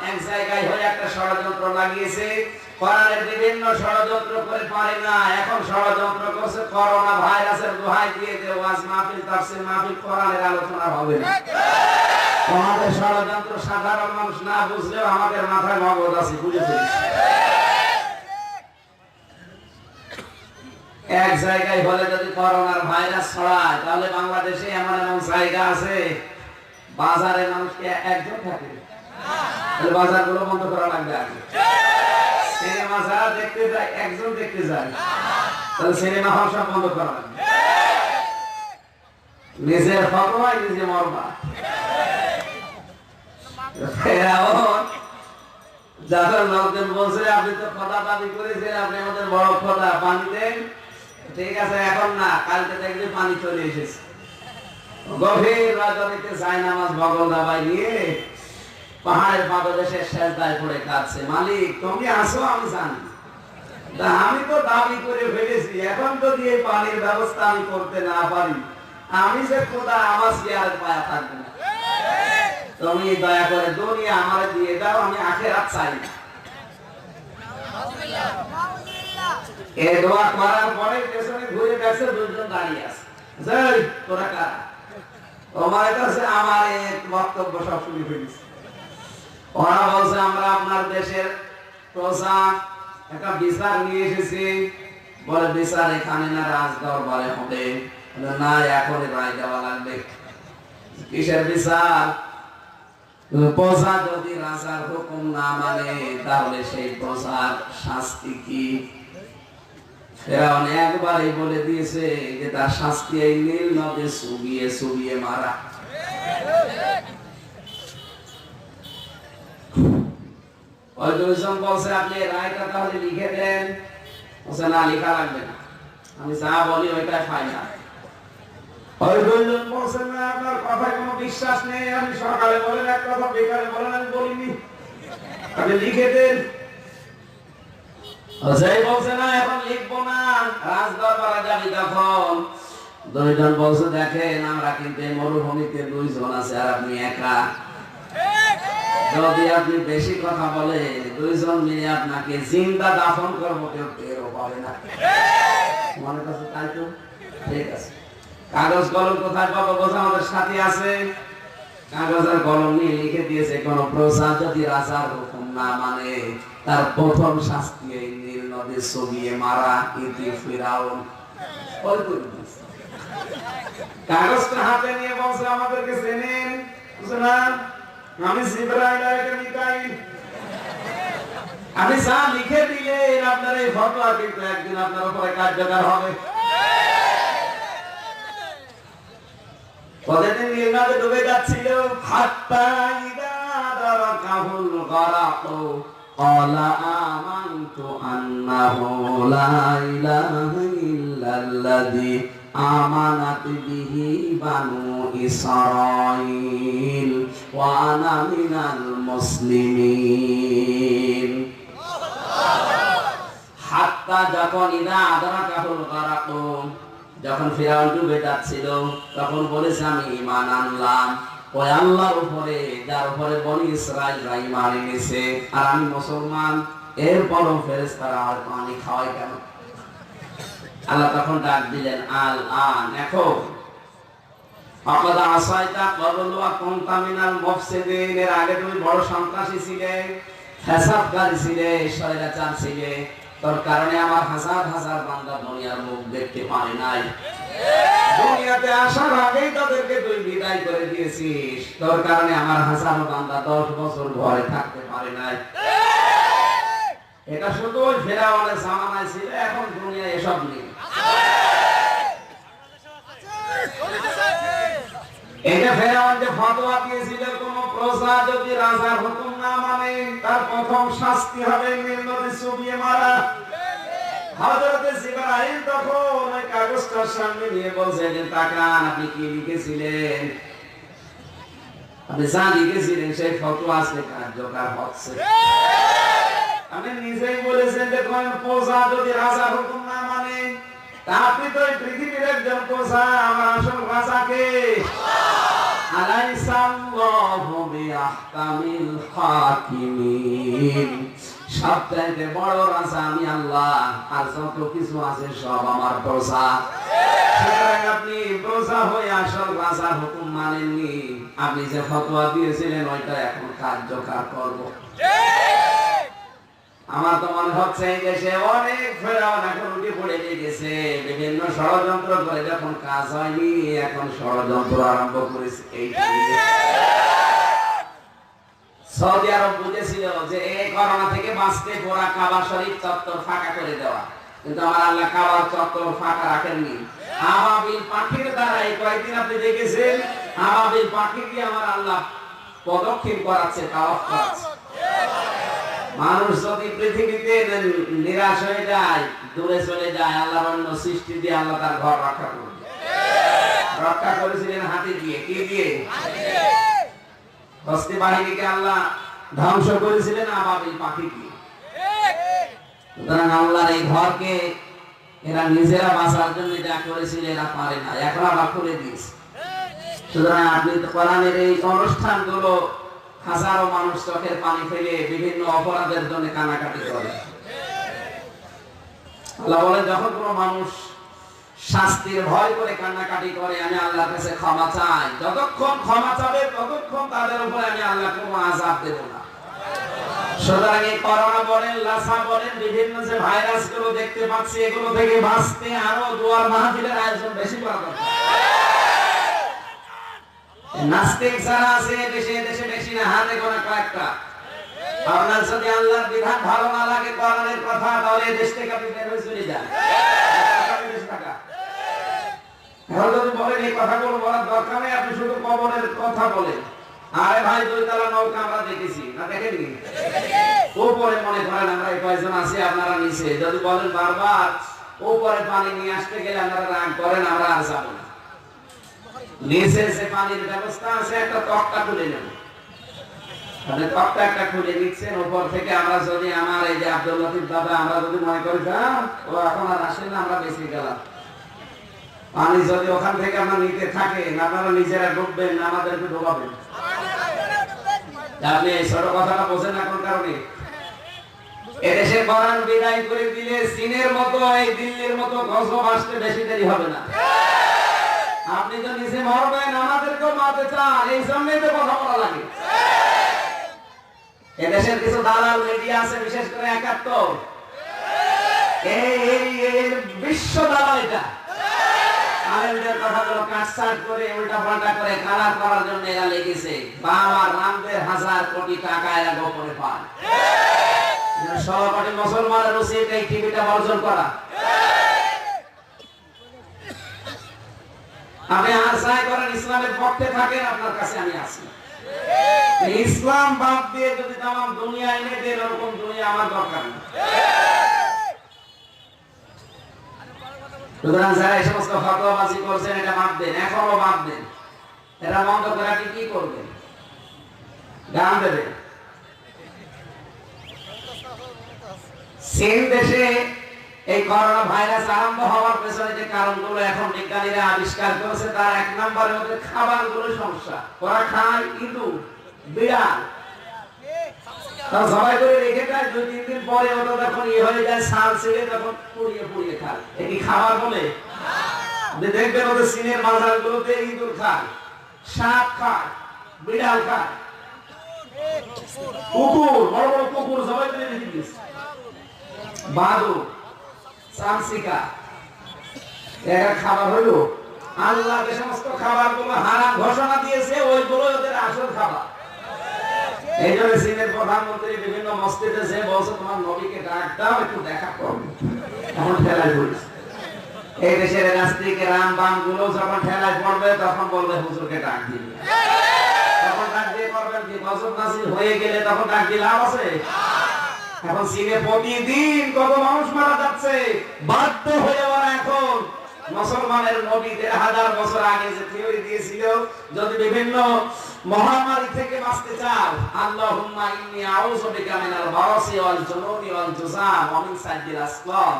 [SPEAKER 1] এক জায়গায় হয়ে একটা ষড়যন্ত্র লাগিয়েছে, কোরআনের বিভিন্ন ষড়যন্ত্র করে পারে না। এখন ষড়যন্ত্র করছে করোনা ভাইরাসের দোহাই দিয়ে যে ওয়াজ মাহফিল তাফসীর মাহফিল কোরআনের আলোচনা হবে না। আমাদের ষড়যন্ত্র সাধারণ মানুষ না বুঝলেও আমাদের মাথায় মগজ আছে, বুঝেছি। এক জায়গায় হলে যদি করোনার ভাইরাস ছড়ায় তাহলে বাংলাদেশে এমন এমন জায়গা আছে বাজারে মানুষকে একজন থাকে, বাজারগুলো বন্ধ করা লাগবে। আগে সিনেমা যারা দেখতে যায় একজন দেখতে যায়, তাহলে সিনেমা হল সব বন্ধ করা লাগবে। নিজের ফতোয়ায় নিজে মরবা। যাদের লোকজন বলছে আপনি তো খোদা দাবি করেছেন, আপনি আমাদের বড় খোদা, পানি দেন। ঠিক আছে এখন না, কালকে দেখবে পানি চলে এসেছে। গভীর রজনীতে জায়নামাজ বগল দাবাই নিয়ে পাহাড়ের পাদদেশে সেজদায় পড়ে কাঁদছে, মালিক তুমি আসো আমি জানি, আমি তো দাবি করে ফেলেছি, এখন যদি এই পানির ব্যবস্থা আমি করতে না পারি আমি যে খোদা আমার চেয়ারের পায়া থাকবে না। তুমি দয়া করে দুনিয়া আমারে দিয়ে দাও, আমি আখিরাত চাই না। এই দোয়া করার পরে পেছনে ঘুরে দেখছে দুজন দাঁড়িয়ে আছে, যাই তোরা কারা? তোমার কাছে আমার এক বক্তব্য সব শুনে ফেলেছি। ওরা বলছে আমরা আপনার দেশের প্রজা, একটা বিচার নিয়ে এসেছি। বলে বিচার এখানে না রাজ দরবারে হবে? না এখনই রায় দেওয়া লাগবে। কিসের বিচার? প্রজা যদি রাজার হুকুম না মানে তাহলে সেই প্রজার শাস্তি কি? ফেরাউন একবারই বলে দিয়েছে যে তার শাস্তি এই নীল নদে চুবিয়ে চুবিয়ে মারা। ওই দুইজন বলছে আপনি রায়টা তাহলে লিখে দেন। বলছে না লেখা লাগবে না, আমি যা বলি ওইটাই ফাইনাল। ওই দুইজন বলছে না আপনার কথায় কোনো বিশ্বাস নেই, আমি সকালে বলেন এক কথা বিকালে বলেন আমি বলিনি, আপনি লিখে দেন। সেই বলছে না এখন লিখবো না, রাজ দরবারে যাবি তখন। দুইজন বলছে দেখেন আমরা কিন্তু এই মরুভূমিতে দুইজন আছে আর আপনি একা, যদি আপনি বেশি কথা বলেন দুইজন মিলে আপনাকে জিন্দা দাফন করবো, কেউ টেরও পাবে না। মনে করছে তাই তো, ঠিক আছে। কাগজ কলম কোথায় পাবো? বোঝা আমাদের সাথে আছে। কাগজ আর কলম নিয়ে লিখে দিয়েছে কোন প্রজা যদি রাজার হুকুম না মানে তার প্রথম শাস্তি এই নীল নদে চুবিয়ে মারা। ইতি ফিরাউন কাগজটা হাতে নিয়ে বলছে আমাদেরকে চেনেন? না আমি জিবরাইল আর মিকাইল, আমি যা লিখে দিলেন আপনার এই ফতোয়া কিন্তু একদিন আপনার উপরে কার্যকর হবে। কতদিন নীল নদে ডুবে যাচ্ছিল, হাত্তা ইদা দারাকাহুল গারাকু ক্বালা আমানতু আন্নাহু লা ইলাহা ইল্লাল্লাযী আমানাত বিহি বানু ইসরাঈল ওয়া আনা মিনাল মুসলিমিন। হাত্তা যখন ইদা আদরাকাহুল গারাকু, যখন ফিরাউন ডুবে যাচ্ছিল তখন বলেছে আমি ঈমান আনলাম। ওই আল্লাহর উপরে যার উপরে বনি ইসরাঈলরা ঈমান এনেছে, আর আমি মুসলমান, এরপরও ফেরেশতারা আর পানি খাওয়ায় কেন? আল্লাহ তখন ডাক দিলেন, আল আন, এখন ফাকাদ আসাইতা ক্বাবলু ওয়া কুনতা মিনাল মুফসিদিন, এর আগে তুমি বড় সন্ত্রাসী ছিলে, ফ্যাসাদকারী ছিলে, শয়তান ছিলে, তোর কারণে আমার হাজার হাজার বান্দা দুনিয়ার মুখ দেখতে পারে নাই। দুনিয়াতে আসার আগেই তাদেরকে তুই বিদায় করে দিয়েছিস, তোর কারণে আমার হাজার বান্দা 10 বছর ঘরে থাকতে পারে নাই। এটা শুধু ওই ফেরাউনের জামানায় ছিল, এখন দুনিয়া এসব নেই। এটা ফেরাউন যে ফতোয়া দিয়েছিল, কোন প্রজা যদি রাজার হুকুম না মানে তার প্রথম শাস্তি হবে নীলনদে চুবিয়ে মারা। হযরত জিবরাইল তখন ওই কাগজটার সামনে নিয়ে বলছে যে তাকান, আপনি কি লিখেছিলেন? আপনি যা লিখেছিলেন সেই ফতোয়া আজকে কার্যকর হচ্ছে। আপনি নিজেই বলেছেন যে কোন প্রজা যদি রাজার হুকুম না মানে, তা আপনি তো এই পৃথিবীর একজন প্রজা, আমার আসল রাজাকে আলাইসাল্লাহু বিআহকামিল হাকিমিন, সবথেকে বড় রাজা আমি আল্লাহ, আর যত কিছু আছে সব আমার প্রজা। সুতরাং আপনি প্রজা হয়ে আসল রাজার হুকুম মানেননি, আপনি যে ফতোয়া দিয়েছিলেন ওইটা এখন কার্যকর করব। আমার তো মনে হচ্ছে এই দেশে অনেক ফেরাউন এখন উঠে পড়ে গেছে, বিভিন্ন ষড়যন্ত্র করে, যখন কাজ হয়নি এখন ষড়যন্ত্র আরম্ভ করেছে। এই সৌদি আরব বুঝেছিল যে এই করোনা থেকে বাঁচতে পুরা কাবা শরীফ চত্বর ফাঁকা করে দেওয়া, কিন্তু আমার আল্লাহ কাবার চত্বর ফাঁকা রাখেননি। আবাবিল পাখির দ্বারা এই কয়েকদিন আপনি দেখেছেন, আবাবিল পাখি দিয়ে আমার আল্লাহ পদক্ষেপ করাচ্ছে, তাওয়াফ করাচ্ছে। মানুষ যদি পৃথিবীতে নিরাশ হয়ে যায়, দূরে চলে যায়, আল্লাহর অন্য সৃষ্টি দিয়ে আল্লাহ তার ঘর রক্ষা করবে। রক্ষা করেছিলেন হাতি দিয়ে, কি দিয়ে? হস্তি বাহিনীকে আল্লাহ ধ্বংস করেছিলেন আবাবিল পাখি দিয়ে। সুতরাং আল্লাহর এই ঘরকে এরা নিজেরা বাঁচার জন্য যা করেছিল এরা পারে না, এখন আবার খুলে দিয়েছে। সুতরাং আপনি তো কোরআনের এই অনুষ্ঠানগুলো হাজারো মানুষ চোখের পানি ফেলে বিভিন্ন অপরাধের জন্য কানাকাটি করে। আল্লাহ বলেন, যখন কোনো মানুষ শাস্তির ভয় করে কান্নাকাটি করে, আমি আল্লাহর কাছে ক্ষমা চাই, যতক্ষণ ক্ষমা চাবে ততক্ষণ তাদের উপরে আমি আল্লাহ কোনো আযাব দেব না। সুতরাং এই করোনা বলেন, লাসা বলেন, বিভিন্ন যে ভাইরাস গুলো দেখতে পাচ্ছি, এগুলো থেকে বাঁচতে আরো দুয়ার মাহফিলের আয়োজন বেশি করা দরকার। নাস্তিক যারা আছে দেশে দেশে বেশি না, হাতে গোনা কয়েকটা। আপনার যদি আল্লাহর বিধান ভালো না লাগে, কোরআনের কথা, তাহলে দেশ থেকে আপনি বের হয়ে চলে যান। এখন যদি বলেন এই কথাগুলো বলার দরকার নেই, আপনি শুধু কবরের কথা বলেন। আরে ভাই, 2 তলা নৌকা আমরা দেখেছি না, দেখেননি? উপরে মনে করেন আমরা এই কয়েকজন আছি, আপনারা নিচে। যদি বলেন বারবার উপরে পানি নিয়ে আসতে গেলে আপনারা রাগ করেন, আমরা আর যাবো না। নিচে যে পানির ব্যবস্থা আছে, একটা তক্তা তুলে নেব। আপনি তক্তা একটা খুলে নিচ্ছেন, উপর থেকে আমরা যদি আমার এই যে আব্দুল লতিফ দাদা, আমরা যদি মনে করি ও এখন আর আসেন না, আমরা বেশি গেলাম, পানি যদি ওখান থেকে আমরা নিতে থাকেন, আপনারা নিজেরা ডুববেন, আমাদেরকে ডোবাবেন। আপনি এই ছোট কথাটা বোঝেন না কোন কারণে? এদেশে কোরআন বিদায় করে দিলে চীনের মতো, এই দিল্লির মতো গজব আসতে বেশি দেরি হবে না। আপনি তো নিজে মরবেন, আমাদেরকেও মারতে চান, এই জন্যই তো কথা বলা লাগে। এদেশের কিছু দালাল মিডিয়া আছে, বিশেষ করে 71, এই বিশ্ব দালাল, এটা আলেমদের কথাগুলো কাটছাট করে উল্টা পাল্টা করে কালার করার জন্য এরা লেগেছে। বাবার রামদের হাজার কোটি টাকা এরা গোপনে পায়। সহপাঠী মুসলমানের উচিত এই টিভিটা বর্জন করা। আপনি আর চাই করেন ইসলামের পক্ষে থাকেন, আপনার কাছে আমি আছি। ইসলাম বাদ দিয়ে যদি তামাম দুনিয়া এনে দেন, এরকম দুনিয়া আমার দরকার নেই। সুতরাং যারা এই সমস্ত ফতোয়াবাজি করছেন, এটা বাদ দেন, এখনো বাদ দেন। এরা বন্ধ করে আপনি কি করবেন? গান দেবেন। চীন দেশে এই করোনা ভাইরাস আরম্ভ হওয়ার পেছনে যে কারণগুলো এখন বিজ্ঞানীরা আবিষ্কার করেছে তার এক নম্বরে ওদের খাবারগুলো সমস্যা। ওরা খায় ইঁদুর, বিড়াল, সবাই করে রেখে দেয়, 2-3 দিন পরে ওটা যখন হয়ে যায় ছাল ছেড়ে তখন পুড়িয়ে পুড়িয়ে খায়। এটি খাবার বলে? দেখবেন ওদের চীনের বাজারগুলোতে ইঁদুর খায়, সাপ খায়, বিড়াল খায়, কুকুর, বড় বড় কুকুর সবাই করে রেখে দিয়েছে, বাদুড়, চামচিকা, এরা খাবার হলো। আল্লাহ যে সমস্ত খাবারগুলো হারাম ঘোষণা দিয়েছে ওইগুলো ওদের আসল খাবার। এই জন্য চীনের প্রধানমন্ত্রী বিভিন্ন মসজিদে যে বলছে তোমার নবীকে ডাক দাও একটু দেখা করবে, এখন ঠেলায় পড়েছে। এই দেশের রাজনীতিক রাম বাম গুলো যখন ঠেলায় পড়বে তখন বলবে হুজুরকে ডাক দিবে, তখন ডাক দিয়ে করবেন কি? গজব নাজিল হয়ে গেলে তখন ডাক দিয়ে লাভ আছে? এখন চীনে প্রতিদিন কত মানুষ মারা যাচ্ছে, বাধ্য হয়ে ওরা এখন মুসলমানের নবী 1000 বছর আগে যে থিওরি দিয়েছিল, যদি বিভিন্ন মহামারী থেকে বাঁচতে চাও, আল্লাহুম্মা ইন্নী আউযু বিকা মিনাল বারাসি ওয়াল জুনুনি ওয়াল জুযাম ওয়া মিন সাইয়্যিল আসকাম,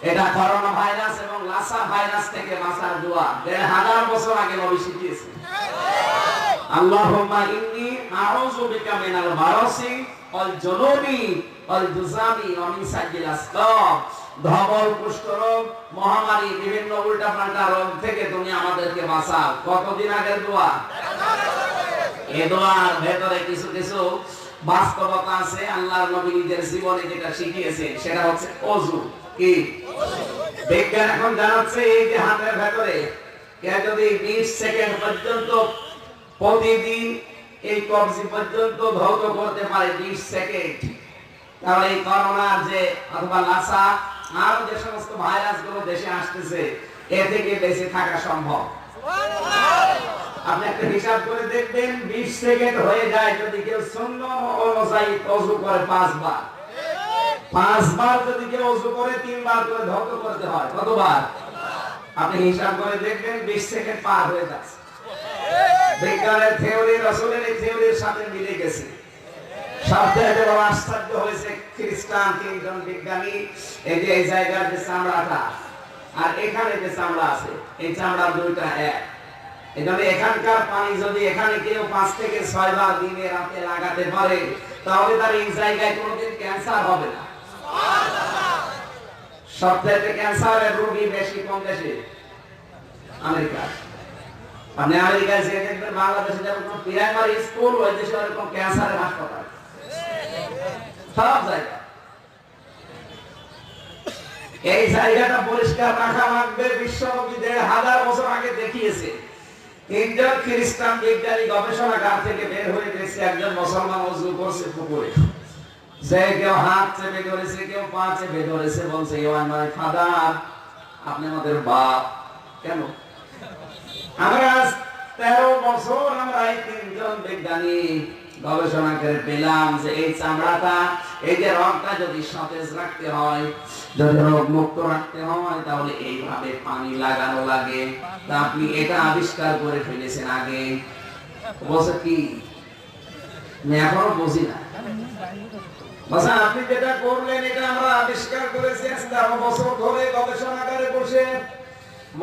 [SPEAKER 1] এটা করোনা ভাইরাস এবং লাসা ভাইরাস থেকে বাঁচার দোয়া 1000 বছর আগে নবী শিখিয়েছেন। আল্লাহুম্মা ইন্নী আউযু বিকা মিনাল বারাসি ওয়াল জুনুনি ওয়াল জুযামি ওয়া মিন সাইয়্যিল আসকাম, ধবল, কুষ্ঠরোগ, মহামারী, বিভিন্ন উল্টাপাল্টা রোগ থেকে তুমি আমাদেরকে বাঁচাও। কতদিন আগের দোয়া? এই দোয়ার ভেতরে কিছু কিছু বাস্তবতা আছে। আল্লাহর নবী নিজের জীবনে যেটা শিখিয়েছেন সেটা হচ্ছে ওযু। কি বিজ্ঞান এখন জানাচ্ছে এই যে হাতের ভেতরে কে যদি 20 সেকেন্ড পর্যন্ত প্রতিদিন এই কবজি পর্যন্ত ধৌত করতে পারে 20 সেকেন্ড, তাহলে এই করোনার যে অথবা লাসা আর যে সমস্ত ভাইরাস গুলো দেশে আসতেছে এ থেকে বেঁচে থাকা সম্ভব। আপনি একটা হিসাব করে দেখবেন, 20 সেকেন্ড হয়ে যায় যদি কেউ সুন্নাত অনুযায়ী ওযু করে 5 বার, 5 বার যদি কেউ ওযু করে 3 বার করে ধৌত করতে হয়, কতবার? আপনি হিসাব করে দেখবেন 20 সেকেন্ড পার হয়ে যাচ্ছে। বিজ্ঞানের থিওরি রাসূলের এই থিওরির সাথে মিলে গেছে। সবচেয়ে বড় আশ্চর্য হয়েছে খ্রিস্টান 3 জন বিজ্ঞানী এই যে এই জায়গার যে চামড়াটা আর এখানে যে চামড়া আছে এই চামড়া দুইটা এক। এজন্য এখানকার পানি যদি এখানে কেউ 5 থেকে 6 বার দিনে রাতে লাগাতে পারে তাহলে তার এই জায়গায় কোনোদিন ক্যান্সার হবে না। সুবহানাল্লাহ। সবচেয়ে ক্যান্সারের রোগী বেশি কোন দেশে? আমেরিকা। আপনি আমেরিকায় যে দেখবেন বাংলাদেশে যেমন প্রাইমারি স্কুল ওই দেশে এরকম ক্যান্সারের হাসপাতাল সব জায়গা। এই জায়গাটা পরিষ্কার রাখা লাগবে। বিশ্বনবী 1000 বছর আগে দেখিয়েছে। 3 জন খ্রিস্টান বিজ্ঞানী গবেষণাগার থেকে বের হয়ে গেছে, একজন মুসলমান ওযু করছে পুকুরে, সে কেউ হাত চেপে ধরেছে, কেউ পা চেপে ধরেছে, বলছে ইউ আর মাই ফাদার, আপনি আমাদের বাপ। কেন? আমরা 13 বছর আমরা এই 3 জন বিজ্ঞানী গবেষণা করে পেলাম যে এই চামড়াটা, এই যে রগটা যদি সতেজ রাখতে হয়, যদি রোগ মুক্ত রাখতে হয় তাহলে এইভাবে পানি লাগানো লাগে। তা আপনি এটা আবিষ্কার করে ফেলেছেন আগে। বলছে কি? আমি এখনো বুঝি না। বলছে আপনি যেটা করলেন এটা আমরা আবিষ্কার করেছি 13 বছর ধরে গবেষণাগারে বসে।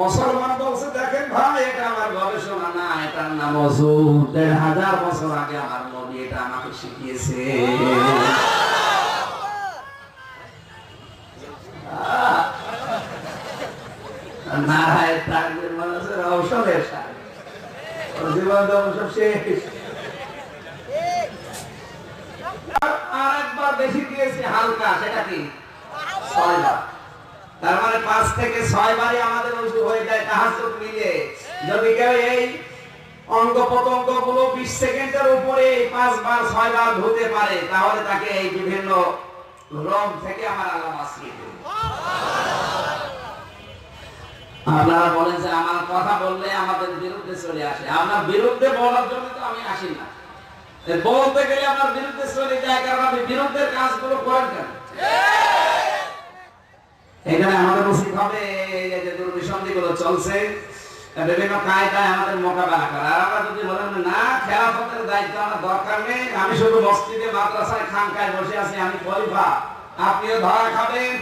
[SPEAKER 1] মুসলমান বলছে দেখেন ভাই এটা আমার গবেষণা না, এটার নাম ওযু। 1000 বছর আগে আমার নবী এটা আমাকে শিখিয়েছে। নারায় তাকবীর, মানুষের ঔষধের সার, জীবন ঔষধ শেষ। আর একবার বেশি দিয়েছি হালকা, সেটা কি? 6 বার। তার মানে 5 থেকে 6 বারই আমাদের ওযু হয়ে যায় তাহাজ্জুদ মিলে। যদি কেউ এই অঙ্গ প্রত্যঙ্গ গুলো 20 সেকেন্ডের উপরে 5 বার 6 বার ধুতে পারে তাহলে তাকে এই বিভিন্ন রোগ থেকে আমার আল্লাহ বাঁচিয়ে দেবে। আপনারা বলেন যে আমার কথা বললে আমাদের বিরুদ্ধে চলে আসে। আপনার বিরুদ্ধে বলার জন্য তো আমি আসি না, বলতে গেলে আমার বিরুদ্ধে চলে যায়, কারণ আপনি বিরুদ্ধের কাজগুলো করেন কেন? এখানে আমাদের উচিত হবে এই যে দুর্বিসন্ধিগুলো চলছে বিভিন্ন কায়দায় আমাদের মোকাবেলা করা। আর আমরা যদি বলেন না খেলাফতের দায়িত্ব আমার দরকার নেই, আমি শুধু মসজিদে মাদ্রাসায় খানকায় বসে আছি, আমি খলিফা, আপনিও ধরা খাবেন,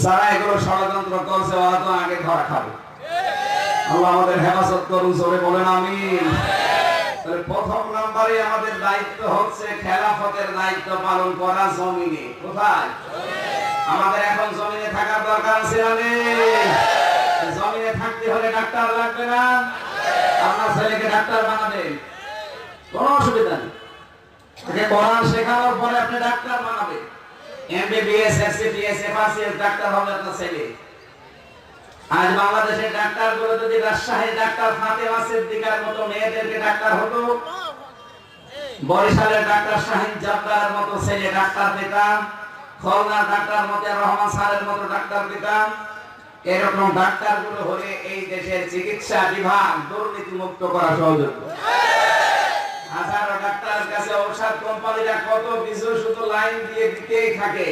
[SPEAKER 1] যারা এগুলো ষড়যন্ত্র করছে ওরা তো আগে ধরা খাবে। আল্লাহ আমাদের হেফাজত করুন, জোরে বলেন আমিন। তাহলে প্রথম নম্বরে আমাদের দায়িত্ব হচ্ছে খেলাফতের দায়িত্ব পালন করা জমিনে। কোথায়? আমাদের এখন জমিনে থাকার দরকার আছে না নেই? জমিনে থাকতে হলে ডাক্তার লাগবে না? আপনার ছেলেকে ডাক্তার বানাবেন, কোনো অসুবিধা নেই। তাকে কোরআন শেখানোর পরে আপনি ডাক্তার বানাবেন। এমবিবিএস, এসসিপিএস, এফআরসিএস ডাক্তার হবে আপনার ছেলে। আজ বাংলাদেশের ডাক্তারগুলো যদি রাজশাহীর ডাক্তার ফাতেমা সিদ্দিকার মতো মেয়েদেরকে ডাক্তার হতো, বরিশালের ডাক্তার শাহিন জব্বারের মতো ছেলে ডাক্তার পেতাম, খুলনার ডাক্তার মতিয়ার রহমান স্যারের মতো ডাক্তার পেতাম, এরকম ডাক্তারগুলো হলে এই দেশের চিকিৎসা বিভাগ দুর্নীতি মুক্ত করা সহজ হতো। হাজারো ডাক্তারের কাছে ঔষধ কোম্পানিরা কত কিছু শুধু লাইন দিয়ে দিতেই থাকে।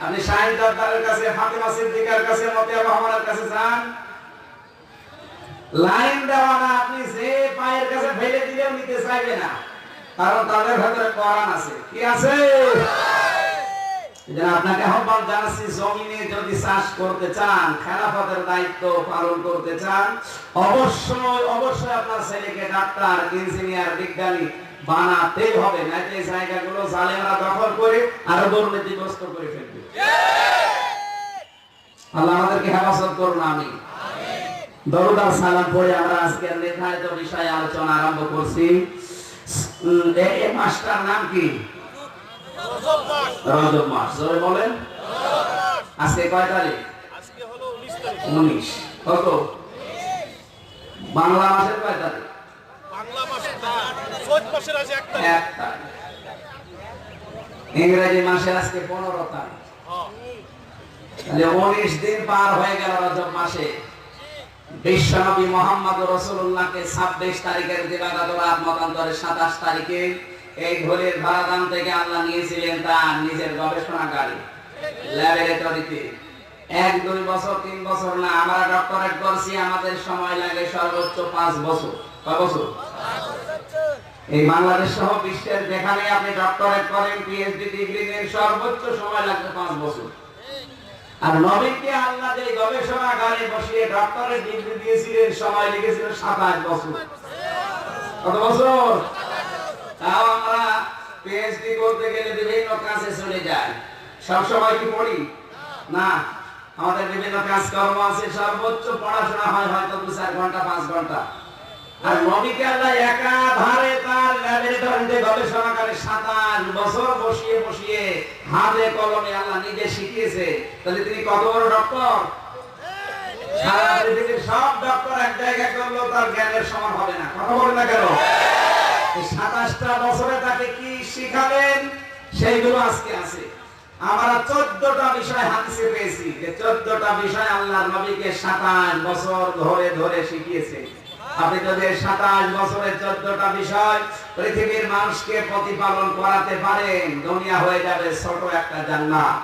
[SPEAKER 1] আপনি শাহিন জব্বারের কাছে, ফাতেমা সিদ্দিকার কাছে, মতিয়ার রহমানের কাছে যান, লাইন দেওয়া না, আপনি যে পায়ের কাছে ফেলে দিলেও নিতে চাইবে না, কারণ তাদের ভেতরে কোরআন আছে। কি আছে? এজন্য আপনাকে আহ্বান জানাচ্ছি, জমিনে যদি চাষ করতে চান, খেলাফতের দায়িত্ব পালন করতে চান, অবশ্যই অবশ্যই আপনার ছেলেকে ডাক্তার, ইঞ্জিনিয়ার, বিজ্ঞানী বানাতে হবে। নাইলে এই জায়গাগুলো জালেমরা দখল করে আরো দুর্নীতিগ্রস্ত করে ফেলবে। আল্লাহ আমাদেরকে হেফাজত করুন, আমিন। দরুদ আর সালাম পড়ে আমরা আজকের নির্ধারিত বিষয়ে আলোচনা আরম্ভ করছি। এই মাসটার নাম কি? রজব মাস। জোরে বলেন। আজকে কয় তারিখ? আজকে হলো 19 তারিখ। 19 কত? বাংলা মাসের কয় তারিখ? বাংলা মাসের চৈত মাসের আজ 1 তারিখ। ইংরেজি মাসের আজকে 15 তারিখ। তাহলে 19 দিন পার হয়ে গেল রজব মাসে। বিশ্বনবী মুহাম্মদ রাসূলুল্লাহকে 26 তারিখের দিবাগত রাত মতান্তরে 27 তারিখে এই ঘড়ির ভাড়াদান থেকে আল্লাহ নিয়েছিলেন তার নিজের গবেষণাগারে, ল্যাবরেটরিতে। 1-2 বছর 3 বছর না, আমরা ডক্টরেট করছি, আমাদের সময় লাগে সর্বোচ্চ 5 বছর। কয় বছর? এই বাংলাদেশ সহ বিশ্বের যেখানে আপনি ডক্টরেট করেন, পিএইচডি ডিগ্রি নেন, সর্বোচ্চ সময় লাগবে 5 বছর। আর নবীকে আল্লাহ যে গবেষণাগারে বসিয়ে ডক্টরেট ডিগ্রি দিয়েছিলেন, সময় লেগেছিল 27 বছর। কত বছর? তাও আমরা পিএইচডি করতে গেলে বিভিন্ন কাজে চলে যাই। সব সময় কি পড়ি না? আমাদের বিভিন্ন কাজকর্ম আছে, সর্বোচ্চ পড়াশোনা হয় হয়তো 2-4 ঘন্টা 5 ঘন্টা। আর নবীকে আল্লাহ একাধারে তার ল্যাবরেটরিতে গবেষণাগারে 27 বছর বসিয়ে বসিয়ে হাতে কলমে আল্লাহ নিজে শিখিয়েছে। তাহলে তিনি কত বড় ডক্টর! সারা পৃথিবীর সব ডক্টর এক জায়গায় করলেও তার জ্ঞানের সমান হবে না। কথা বলে না কেন? 27টা বছরে তাকে কি শিখাবেন সেইগুলো আজকে আছে। আমরা 14টা বিষয় হাদিসে পেয়েছি, যে 14টা বিষয় আল্লাহর নবীকে 27 বছর ধরে ধরে শিখিয়েছে। আপনি যদি 27 বছরের 14টা বিষয় পৃথিবীর মানুষকে প্রতিপালন করাতে পারেন, দুনিয়া হয়ে যাবে ছোট একটা জান্নাত।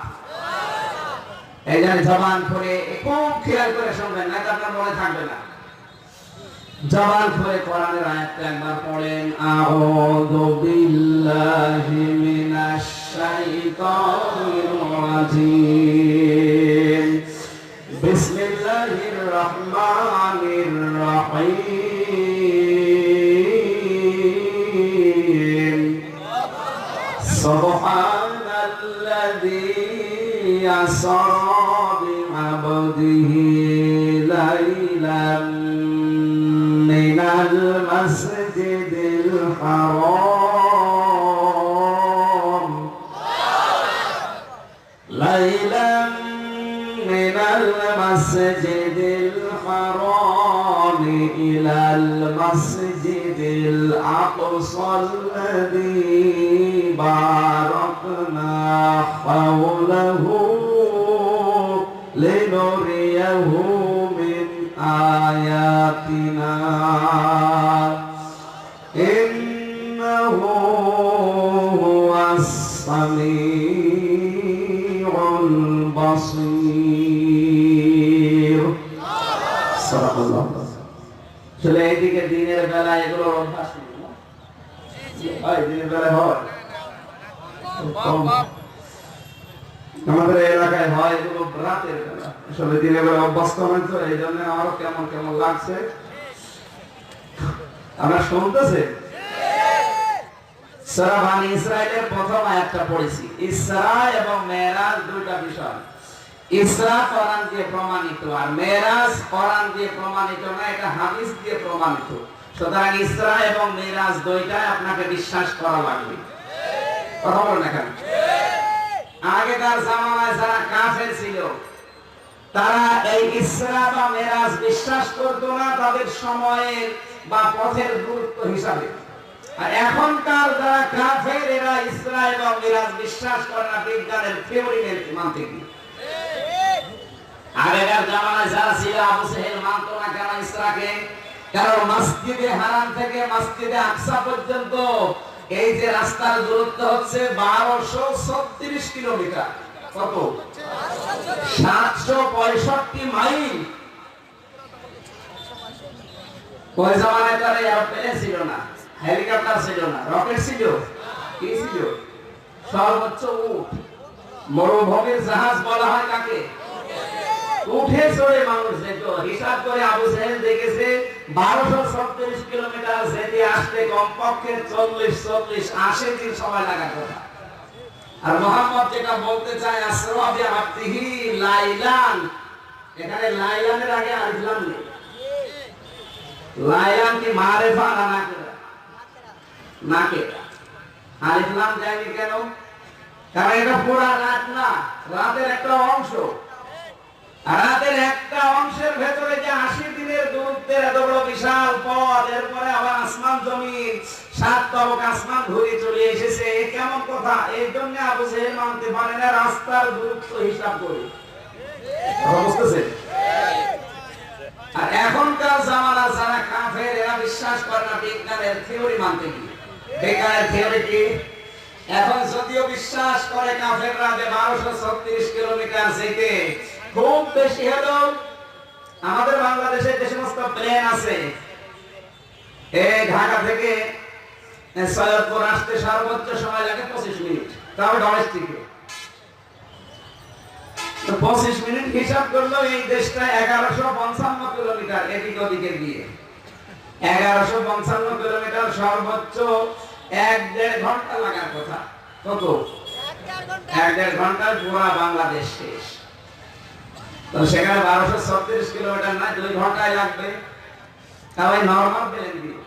[SPEAKER 1] এই জন্য জবান করে খুব খেয়াল করে শুনবেন, না তো আপনার মনে থাকবে না। জবান করে কোরআনের আয়াতটা একবার পড়েন। আউযু বিল্লাহি মিনাশ শাইতানির রাজিম। বিসমিল্লাহির রহমানির রহিম। সুবহানাল্লাযী আসরা বি'আবদিহি লাইলান মিনাল মাসজিদিল হারাম লাইলান মিনাল মাসজিদিল হারাম ইলাল মাসজিদিল আকসাল্লাযী বারাকনা হাওলাহু লিনুরিয়াহু মিন আয়াতিনা ইন্নাহু হুয়াস সামিউল বাসীর। সাল্লাল্লাহু আলাইহি চলে এদিকে দিনের বেলা এগুলো অভ্যাস নেই না ভাই, দিনের বেলা হয় আমাদের এলাকায় হয় এগুলো রাতের বেলা, আসলে দিনের বেলা অভ্যস্ত হয় তো এই জন্য আমারও কেমন কেমন লাগছে। আমরা শুনতেছে সূরা বনী ইসরাঈলের প্রথম আয়াতটা পড়েছি। ইসরা এবং মেরাজ দুইটা বিষয়। ইসরা কোরআন দিয়ে প্রমাণিত আর মেরাজ কোরআন দিয়ে প্রমাণিত না, এটা হাদিস দিয়ে প্রমাণিত। সুতরাং ইসরা এবং মেরাজ দুইটাই আপনাকে বিশ্বাস করা লাগবে। কথা বলেন না কেন? আগেকার জামানায় যারা কাফের ছিল তারা এই ইসরা বা মেরাজ বিশ্বাস করত না তাদের সময়ের বা পথের গুরুত্ব হিসাবে। আর এখনকার যারা কাফের এরা ইসরা এবং মিরাজ বিশ্বাস করে না, বিজ্ঞানের থিওরি মানতে কি। আগেকার জামানায় যারা ছিল আবু সেহেল মানতো না কেন ইসরাকে? কারণ মসজিদে হারাম থেকে মসজিদে আকসা পর্যন্ত এই যে রাস্তার দূরত্ব হচ্ছে 1236 কিলোমিটার। কত? 765 মাইল। ওই জামানায় তার এরোপ্লেন ছিল না, হেলিকপ্টার ছিল না, রকেট ছিল, কি ছিল? সর্বোচ্চ উট। মরুভূমির জাহাজ বলা হয় কাকে? উঠে চড়ে মানুষ যেত। হিসাব করে আবু সাহেব দেখেছে 1236 কিলোমিটার যেতে আসতে কমপক্ষে 40-80 দিন সময় লাগার কথা। আর মুহাম্মদ যেটা বলতে চায় আসরা বিআবদিহি লাইলান, এখানে লাইলানের আগে আলিফলাম নেই। লাইলান কি মারিফা না নাকিরা? নাকিরা। আলিফলাম যায়নি কেন? কারণ এটা পুরো রাত না, রাতের একটা অংশ। রাতের একটা অংশের ভেতরে যে 80 দিনের দূরত্বের এত বড় বিশাল পথ, এরপরে আবার আসমান জমিন 7 তবক আসমান ঘুরে চলে এসেছে, কেমন কথা? এই জন্য আবু জেহেল মানতে পারে না রাস্তার দূরত্ব হিসাব করে। বুঝতেছে? আর এখনকার জামানা যারা কাফের এরা বিশ্বাস করে না বিজ্ঞানের থিওরি মানতে কি। বিজ্ঞানের থিওরি কি? এখন যদিও বিশ্বাস করে কাফেররা যে 1236 কিলোমিটার যেতে খুব বেশি হলো আমাদের বাংলাদেশে যে সমস্ত প্লেন আছে, এই ঢাকা থেকে সৈয়দপুর আসতে সর্বোচ্চ সময় লাগে 25 মিনিট, তবে ডোমেস্টিকে 25 মিনিট হিসাব করলেও এই দেশটা 1155 কিলোমিটার এদিক ওদিকে দিয়ে 1155 কিলোমিটার, সর্বোচ্চ 1-1.5 ঘন্টা লাগার কথা। কত? 1-1.5 ঘন্টায় পুরো বাংলাদেশ শেষ। তো সেখানে 1236 কিলোমিটার না, 2 ঘন্টায় লাগবে, তাও নরমাল প্লেন দিয়ে।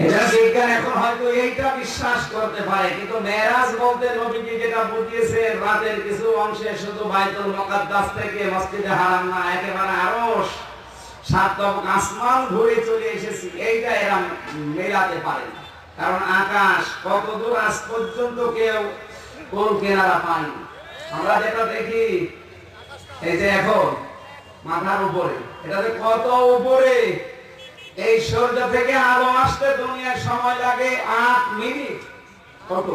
[SPEAKER 1] এটা বিজ্ঞান এখন হয়তো এইটা বিশ্বাস করতে পারে, কিন্তু মেরাজ বলতে নবীজি যেটা বুঝিয়েছে রাতের কিছু অংশে শুধু বাইতুল মুকাদ্দাস থেকে মসজিদে হারাম না, একেবারে আরশ 7 তবক আসমান ঘুরে চলে এসেছি, এইটা এরা মেলাতে পারে না। কারণ আকাশ কত দূর আজ পর্যন্ত কেউ কোন কেনারা পায়নি। আমরা যেটা দেখি এই যে এখন মাথার উপরে, এটাতে কত উপরে, এই সূর্য থেকে আলো আসতে দুনিয়ার সময় লাগে 8 মিনিট। কত?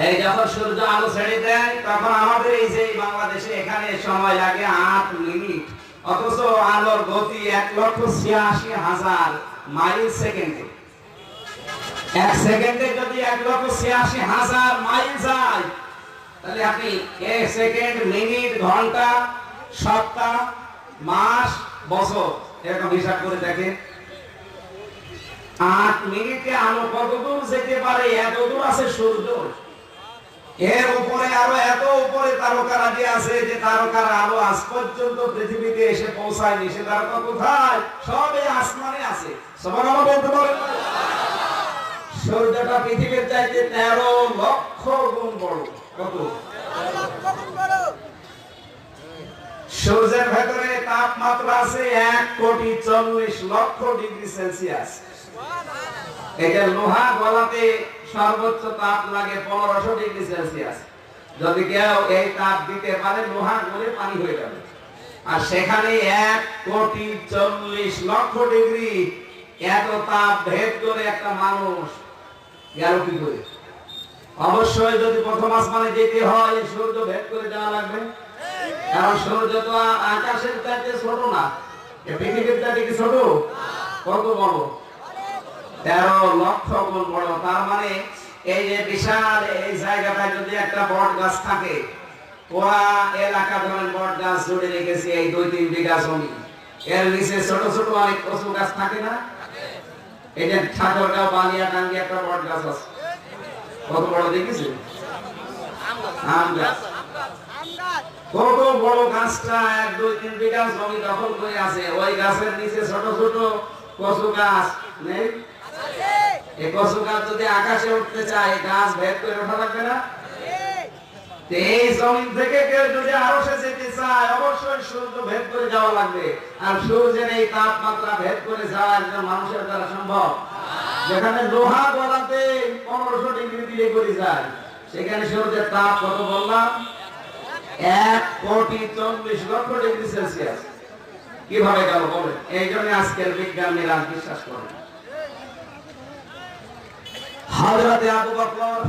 [SPEAKER 1] এই যখন সূর্য আলো ছেড়ে দেয় তখন আমাদের এই যে বাংলাদেশে এখানে সময় লাগে 8 মিনিট, অথচ আলোর গতি 1,86,000 মাইল সেকেন্ডে। 1 সেকেন্ডে যদি 1,86,000 মাইল যায়, তাহলে আপনি 1 সেকেন্ড, মিনিট, ঘন্টা, সপ্তাহ, মাস, বছর এরকম হিসাব করে দেখেন। 8 মিনিটে আলো কত দূর যেতে পারে? এত দূর আছে সূর্য, এর উপরে আরো এত উপরে তারকারাজি আছে যে তারকার আলো আজ পর্যন্ত পৃথিবীতে এসে পৌঁছায়নি। সে তারকা কোথায়? সব এই আসমানে আছে। সুবহানাল্লাহ বলতে পারেন? সূর্যটা পৃথিবীর চাইতে 13 লক্ষ গুণ বড়। কত? 13 লক্ষ গুণ বড়। সূর্যের ভেতরে তাপমাত্রা আছে 1,40,00,000 ডিগ্রি সেলসিয়াস। এটা লোহা গলাতে সর্বোচ্চ তাপ লাগে 1500 ডিগ্রি সেলসিয়াস। যদি কেউ এই তাপ দিতে পারে লোহা গলে পানি হয়ে যাবে। আর সেখানে 1,40,00,000 ডিগ্রি এত তাপ ভেদ করে একটা মানুষ গেল কি করে? অবশ্যই যদি প্রথম আসমানে যেতে হয় সূর্য ভেদ করে যাওয়া লাগবে, কারণ সূর্য তো আকাশের চাইতে ছোট না, পৃথিবীর চাইতে কি ছোট? কত বড়? 13 লক্ষ গুণ বড়। তার মানে এই যে বিশাল এই জায়গাটায় যদি একটা বট গাছ থাকে, পুরা এলাকা ধরেন বট গাছ জুড়ে রেখেছি এই 2-3 বিঘা জমি, এর নিচে ছোট ছোট অনেক কচু গাছ থাকে না? এই যে ঠাকুরগাঁও বালিয়াডাঙ্গি একটা বট গাছ আছে, কত বড় দেখেছি? আম গাছ। কত বড় গাছটা 1-2-3 বিঘা জমি দখল করে আছে। ওই গাছের নিচে ছোট ছোট কচু গাছ নেই? এই কচু গাছ যদি আকাশে উঠতে চায়, গাছ ভেদ করে ওঠা লাগবে না? এই জমিন থেকে কেউ যদি আরশে যেতে চায়, অবশ্যই সূর্য ভেদ করে যাওয়া লাগবে। আর সূর্যের এই তাপমাত্রা ভেদ করে যাওয়া একজন মানুষের দ্বারা সম্ভব? যেখানে লোহা গলাতে 1500 ডিগ্রি দিলে করে যায়, সেখানে সূর্যের তাপ কত বললাম? 1,40,40,00,000 ডিগ্রি সেলসিয়াস। কিভাবে গেল বলেন? এই জন্য আজকের বিজ্ঞানীরা বিশ্বাস করেন। হযরত আবু বকর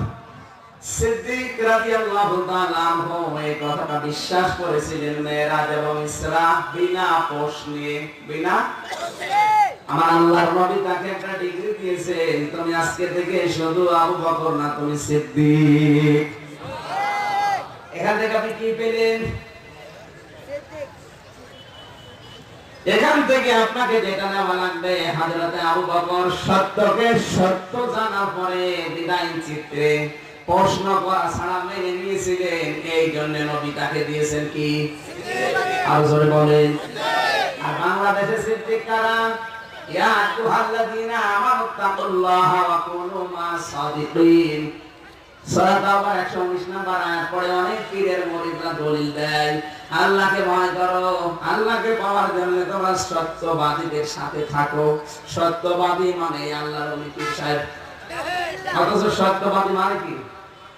[SPEAKER 1] সিদ্দিক রাদিয়াল্লাহু তাআলা আনহু এই কথাটা বিশ্বাস করেছিলেন মেরাজ এবং ইসরা বিনা প্রশ্নে, বিনা আমার আল্লাহর নবী তাকে একটা ডিগ্রি দিয়েছেন, তুমি আজকে থেকে শুধু আবু বকর না, তুমি সিদ্দিক। এখান থেকে আপনি কি পেলেন? এখান থেকে আপনাকে যেটা নেওয়া লাগবে, হযরত আবু বকর সত্যকে সত্য জানার পরে বিদায় চিত্তে প্রশ্ন করা ছাড়া মেনে নিয়েছিলেন। এই জন্য নবী তাকে দিয়েছেন কি? আর জোরে বলেন। আর বাংলাদেশে সিদ্দিক কারা? ইয়া আইয়ুহাল্লাযীনা আমানু তাকুল্লাহা ওয়া কুনু মা'আস সাদিকিন। সূরা তাওবার 119 নম্বর আয়াত পড়ে অনেক পীরের মুরিদরা দলিল দেয়, আল্লাহকে ভয় করো, আল্লাহকে পাওয়ার জন্য তোমরা সত্যবাদীদের সাথে থাকো। সত্যবাদী মানে আল্লাহর ওলি পীর সাহেব। অথচ সত্যবাদী মানে কি?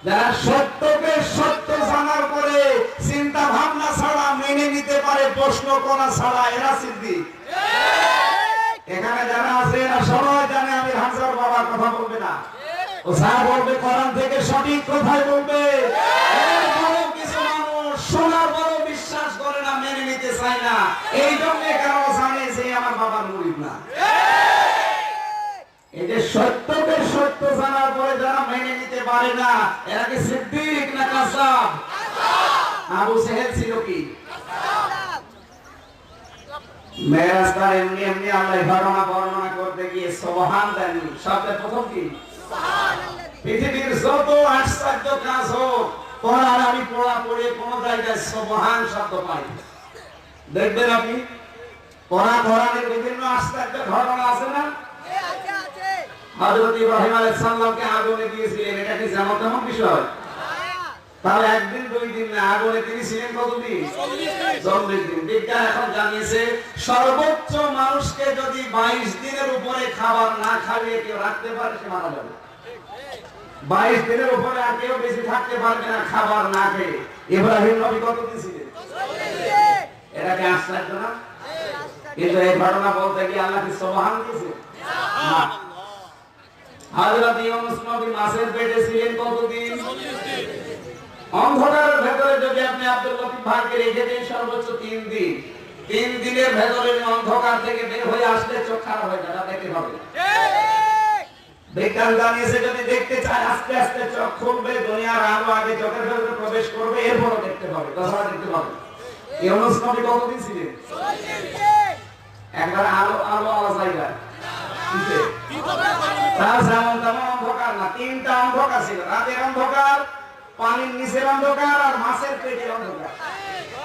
[SPEAKER 1] যারা সত্যকে সত্য জানার পরে চিন্তা ভাবনা ছাড়া মেনে নিতে পারে, প্রশ্ন করা ছাড়া, এরা সিদ্দিক। এখানে যারা আছে এরা সবাই জানে আমি হাজার বাবার কথা বলবে না, ও যা বলবে কোরআন থেকে সঠিক কথাই বলবে। কিছু মানুষ শোনার পরও বিশ্বাস করে না, মেনে নিতে চায় না। এই জন্য কেন জানে যে আমার বাবার মুরিদ না। এই যে সত্যকে সত্য জানার পরে যারা মেনে নিতে পারে না, এরা কি সিদ্দিক না কাযাব? আবু সেহেল ছিল কি? মেরাজ তার এমনি এমনি আল্লাহ ঘটনা বর্ণনা করতে গিয়ে সুবহান দেননি। শব্দের প্রথম কি? পৃথিবীর যত আশ্চর্য কাজ হোক, কোরআন আমি পড়ে কোন জায়গায় সুবহান শব্দ পাই? দেখবেন আপনি কোরআনের বিভিন্ন আশ্চর্য ঘটনা আছে না? হযরত ইব্রাহিম আলাইহিস সালামকে আগুনে দিয়েছিলেন, এটা কি যেমন তেমন বিষয়? তাহলে একদিন 2 দিন না, আগুনে তিনি ছিলেন কতদিন? 40 দিন। বিজ্ঞান এখন জানিয়েছে সর্বোচ্চ মানুষকে যদি 22 দিনের উপরে খাবার না খাইয়ে কেউ রাখতে পারে, সে মারা যাবে। 22 দিনের উপরে আর কেউ বেশি থাকতে পারবে না খাবার না খেয়ে। ইব্রাহিম নবী কতদিন ছিলেন? এটা কি আশ্চর্য না? কিন্তু এই ঘটনা বলতে গিয়ে আল্লাহ কি সুবহান দিয়েছে? না। হযরত ইউনূস নবী মাছের পেটে ছিলেন কতদিন? 40 দিন। অন্ধকারের ভেতরে যদি আপনি আব্দুল লতিফ ভাইকে রেখে দেন সর্বোচ্চ 3 দিন, 3 দিনের ভেতরে অন্ধকার থেকে বের হয়ে আসলে চোখ খারাপ হয়ে যাবে, দেখতে হবে। বিজ্ঞান জানিয়েছে যদি দেখতে চায় আস্তে আস্তে চোখ খুলবে, দুনিয়ার আলো আগে চোখের ভেতরে প্রবেশ করবে, এরপরও দেখতে পাবে, তাছাড়া দেখতে পাবে। ইউনূস নবী কতদিন ছিলেন? 40 দিন। একবার আলো আলো আলো জায়গায় তার যেমন তেমন অন্ধকার না, 3টা অন্ধকার ছিল, রাতের অন্ধকার, পানির নিচের অন্ধকার আর মাছের পেটের অন্ধকার।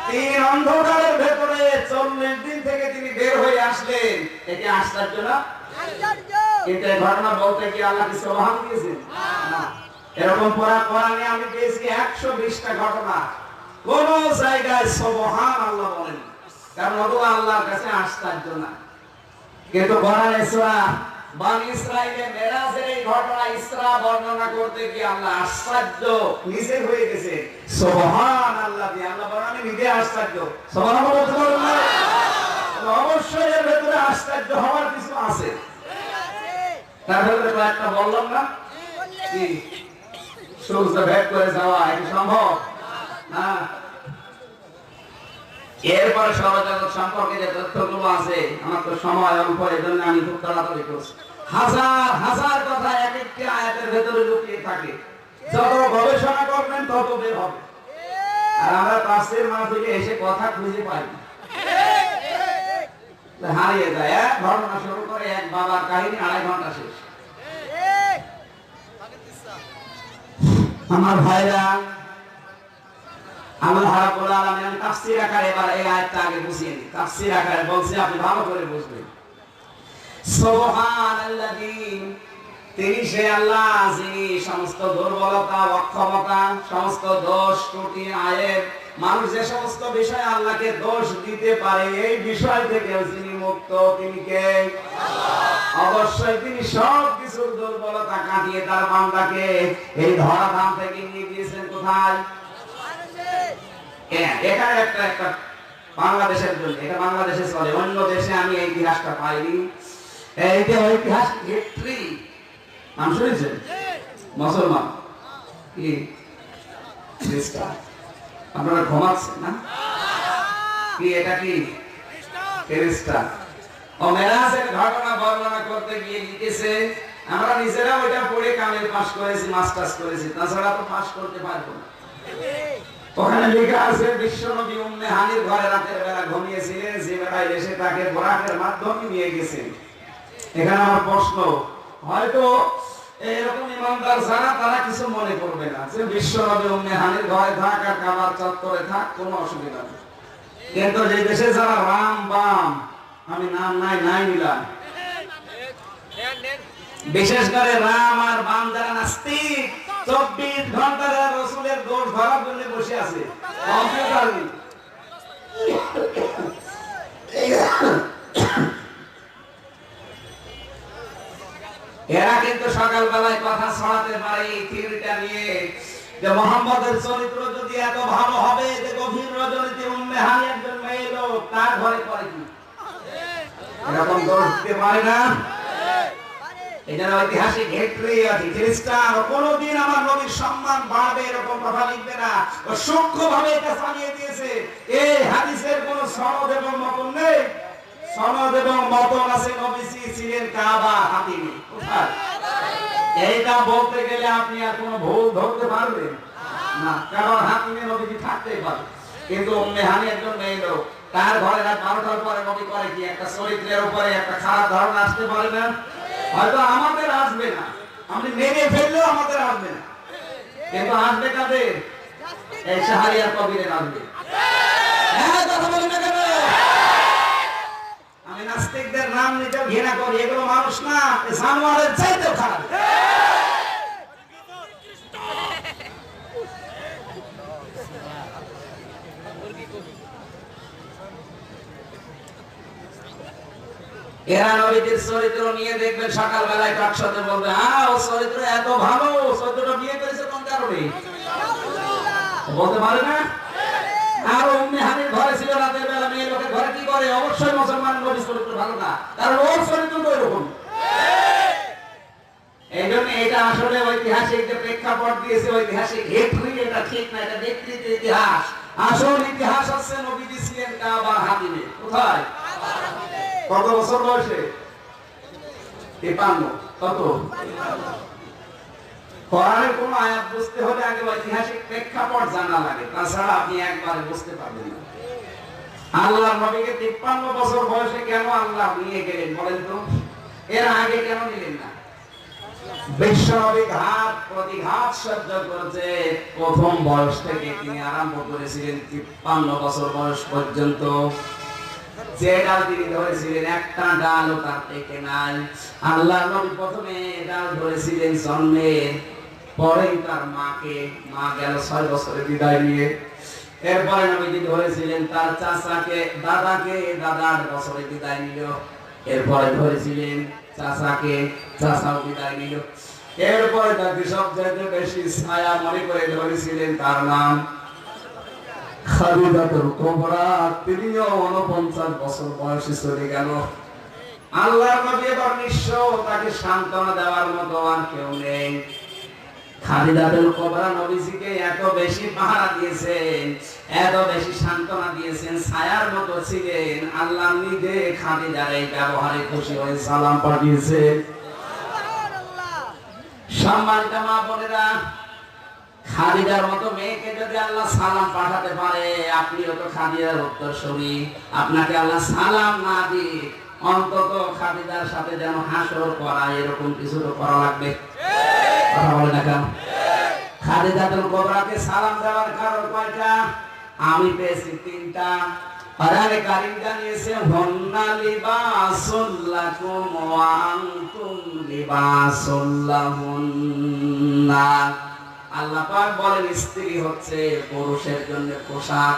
[SPEAKER 1] 3 অন্ধকারের ভেতরে 40 দিন থেকে তিনি বের হয়ে আসলেন। এটি আশ্চর্য না? আশ্চর্য। কিন্তু এই ঘটনা বলতে কি আল্লাহ কি সুবহান দিয়েছেন? না। এরকম কোরআনে আমি পেয়েছি 120টা ঘটনা, কোন জায়গায় সুবহান আল্লাহ বলেন, কারণ ওটা আল্লাহর কাছে আশ্চর্য না। কিন্তু কোরআনে সূরা বনি ইসরাঈলের মেরাজের এই ঘটনা ইসরা বর্ণনা করতে গিয়ে আল্লাহ আশ্চর্য নিজে হয়ে গেছে। সুবহানাল্লাহ, আল্লাহ বলেন নিজে আশ্চর্য। সুবহানাল্লাহ বলতে পারবেন না? অবশ্যই এর ভেতরে আশ্চর্য হওয়ার কিছু আছে। তার ভেতরে কয়েকটা বললাম না? কি? সূর্য ভেদ করে যাওয়া এটা সম্ভব না। এরপরে সৌরজগৎ সম্পর্কে যে তথ্যগুলো আছে, আমার তো সময় অল্প, এজন্য আমি খুব তাড়াতাড়ি করছি। হাজার হাজার কথা এক একটি আয়াতের ভেতরে লুকিয়ে থাকে। যত গবেষণা করবেন তত বের হবে। আর আমরা তাফসীর মাহফিলে এসে কথা খুঁজে পাই না, হারিয়ে যায়। এক ঘটনা শুরু করে এক বাবার কাহিনী 2.5 ঘন্টা শেষ। আমার ভাইরা, আল্লাহ রাব্বুল আলামিন, আমি তাফসীর আকারে এবার এই আয়াতটা আগে বুঝিয়ে নিই। তাফসীর আকারে বলছি, আপনি ভালো করে বুঝবেন। সুবহানাল্লাযী, তিনি সে আল্লাহ যিনি সমস্ত দুর্বলতা, অক্ষমতা, সমস্ত দোষ, ত্রুটি, আয়েব, মানুষ যে সমস্ত বিষয়ে আল্লাহকে দোষ দিতে পারে এই বিষয় থেকে যিনি মুক্ত, তিনি কে? অবশ্যই তিনি সব কিছুর দুর্বলতা কাটিয়ে তার বান্দাকে এই ধরাধাম থেকে নিয়ে গিয়েছেন কোথায়? এখানে একটা বাংলাদেশের জন্য, এটা বাংলাদেশে চলে, অন্য দেশে আমি এই ইতিহাসটা পাইনি। এইটা ঐতিহাস হিস্ট্রি, নাম শুনেছেন? মুসলমান কি খ্রিস্টান? আপনারা ঘুমাচ্ছেন না কি? এটা কি খ্রিস্টান? ও মেরাজের ঘটনা বর্ণনা করতে গিয়ে লিখেছে, আমরা নিজেরা ওইটা পড়ে কামেল পাস করেছি, মাস্টার্স করেছি, তাছাড়া তো পাস করতে পারবো না। ওখানে লেখা আছে, বিশ্বনবী উম্মে হানির ঘরে রাতের বেলা ঘুমিয়েছিলেন, জিবরাইল এসে তাকে বোরাকের মাধ্যমে নিয়ে গেছেন। এখানে আমার প্রশ্ন, হয়তো এরকম ইমানদার যারা তারা কিছু মনে করবে না যে বিশ্বনবী উম্মে হানির ঘরে থাক আর কাবার চত্বরে থাক, কোনো অসুবিধা নেই। কিন্তু যে দেশে যারা রাম বাম, আমি নাম নাই নিলাম, বিশেষ করে রাম আর বাম যারা নাস্তিক, 24 ঘন্টা রাসূলের দোষ ধরার জন্য বসে আছে, কম্পিউটার নেই। এরা কিন্তু সকালবেলায় কথা ছড়াতে পারে এই থিওরিটা নিয়ে যে মুহাম্মদের চরিত্র যদি এত ভালো হবে যে গভীর রজনীতে উম্মে হানি একজন মেয়ে লোক, তার ঘরে করে কি এরকম দোষ দিতে পারে না? এটা ঐতিহাসিক হিস্ট্রি আছে। খ্রিস্টান কোনদিন আমার নবীর সম্মান বাড়বে এরকম কথা লিখবে না, ও সূক্ষ্মভাবে এটা চালিয়ে দিয়েছে। এই হাদিসের কোনো সনদ এবং মতন নেই। সনদ এবং মতন আছে, নবীজি ছিলেন কাবা হাতিমে। কোথায়? এইটা বলতে গেলে আপনি আর কোনো ভুল ধরতে পারবেন না, কারণ হাতিমে নবীজি থাকতেই পারে। কিন্তু উম্মে হানি একজন মেয়ে লোক, তার ঘরে রাত 12টার পরে নবী করে কি? একটা চরিত্রের উপরে একটা খারাপ ধারণা আসতে পারে না? হয়তো আমাদের আসবে না, আপনি মেরে ফেললেও আমাদের আসবে না, কিন্তু আসবে কাদের? এই শাহরিয়ার কবিরের আসবে। আমি নাস্তিকদের নাম নিতে ঘৃণা করি, এগুলো মানুষ না, জানোয়ারের চাইতেও খারাপ। এরা নবীজির চরিত্র নিয়ে দেখবেন সকালবেলায় টকশোতে বলবে, ও চরিত্র এত ভালো, চরিত্রটা বিয়ে করেছে কোন কারণে? বলতে পারে না? আর উম্মে হানির ঘরে ছিল রাতের বেলা, মেয়ে লোকের ঘরে কি করে? অবশ্যই মুসলমান নবীর চরিত্র ভালো না, কারণ ওর চরিত্র তো এরকম। এই জন্য এটা আসলে ঐতিহাসিক যে প্রেক্ষাপট দিয়েছে, ঐতিহাসিক হিস্ট্রি, এটা ঠিক না, এটা বিকৃত ইতিহাস। আসল ইতিহাস হচ্ছে নবীজি ছিলেন কাবা হাতিমে। কোথায়? কত বছর বয়সে? 53। কত? কোরআনের কোন আয়াত বুঝতে হলে আগে ঐতিহাসিক প্রেক্ষাপট জানা লাগে, তাছাড়া আপনি একবারে বুঝতে পারবেন না। আল্লাহ নবীকে 53 বছর বয়সে কেন আল্লাহ নিয়ে গেলেন বলেন তো? এর আগে কেন নিলেন না? বিশ্বনবী ঘাত প্রতিঘাত সহ্য করেছে, প্রথম বয়স থেকে তিনি আরম্ভ করেছিলেন 53 বছর বয়স পর্যন্ত। যে ডাল তিনি ধরেছিলেন একটা ডালও তার থেকে নাই। আল্লাহ নবী প্রথমে ডাল ধরেছিলেন জন্মের পরেই তার মাকে, মা গেল 6 বছরে বিদায় নিয়ে। এরপরে নবীজি ধরেছিলেন তার চাচাকে, দাদাকে, দাদা 8 বছরে বিদায় নিল। এরপরে ধরেছিলেন চাচাকে, চাচাও বিদায় নিল। এরপরে তাকে সবচেয়ে বেশি ছায়া মনে করে ধরেছিলেন তার নাম খাদিজাতুল কুবরা, তিনিও 49 বছর বয়সে চলে গেল। আল্লাহর নবী এবার নিঃস্ব, তাকে সান্ত্বনা দেওয়ার মতো আর কেউ নেই। খাদিজাতুল কুবরা নবীজিকে এত বেশি পাহারা দিয়েছেন, এত বেশি সান্ত্বনা দিয়েছেন, ছায়ার মতো ছিলেন। আল্লাহ নিজে খাদিজার এই ব্যবহারে খুশি হয়ে সালাম পাঠিয়েছেন, সম্মানিত মা বোনেরা, খাদিজার মতো মেয়েকে যদি আল্লাহ সালাম পাঠাতে পারে, আপনিও তো খাদিজার উত্তরসূরি, আপনাকে আল্লাহ সালাম না দিয়ে অন্তত খাদিজার সাথে যেন হাসর করা এরকম কিছু তো করা লাগবে। কথা বলে না কেন? খাদিজাতুল কুবরাকে সালাম দেওয়ার কারণ কয়টা? আমি পেয়েছি তিনটা। কোরআনে কারীম জানিয়েছে হুন্না লিবাসুল লাকুম ওয়া আনতুম লিবাসুল লাহুন্না। আল্লাহ পাক বলেন স্ত্রী হচ্ছে পুরুষের জন্য পোশাক,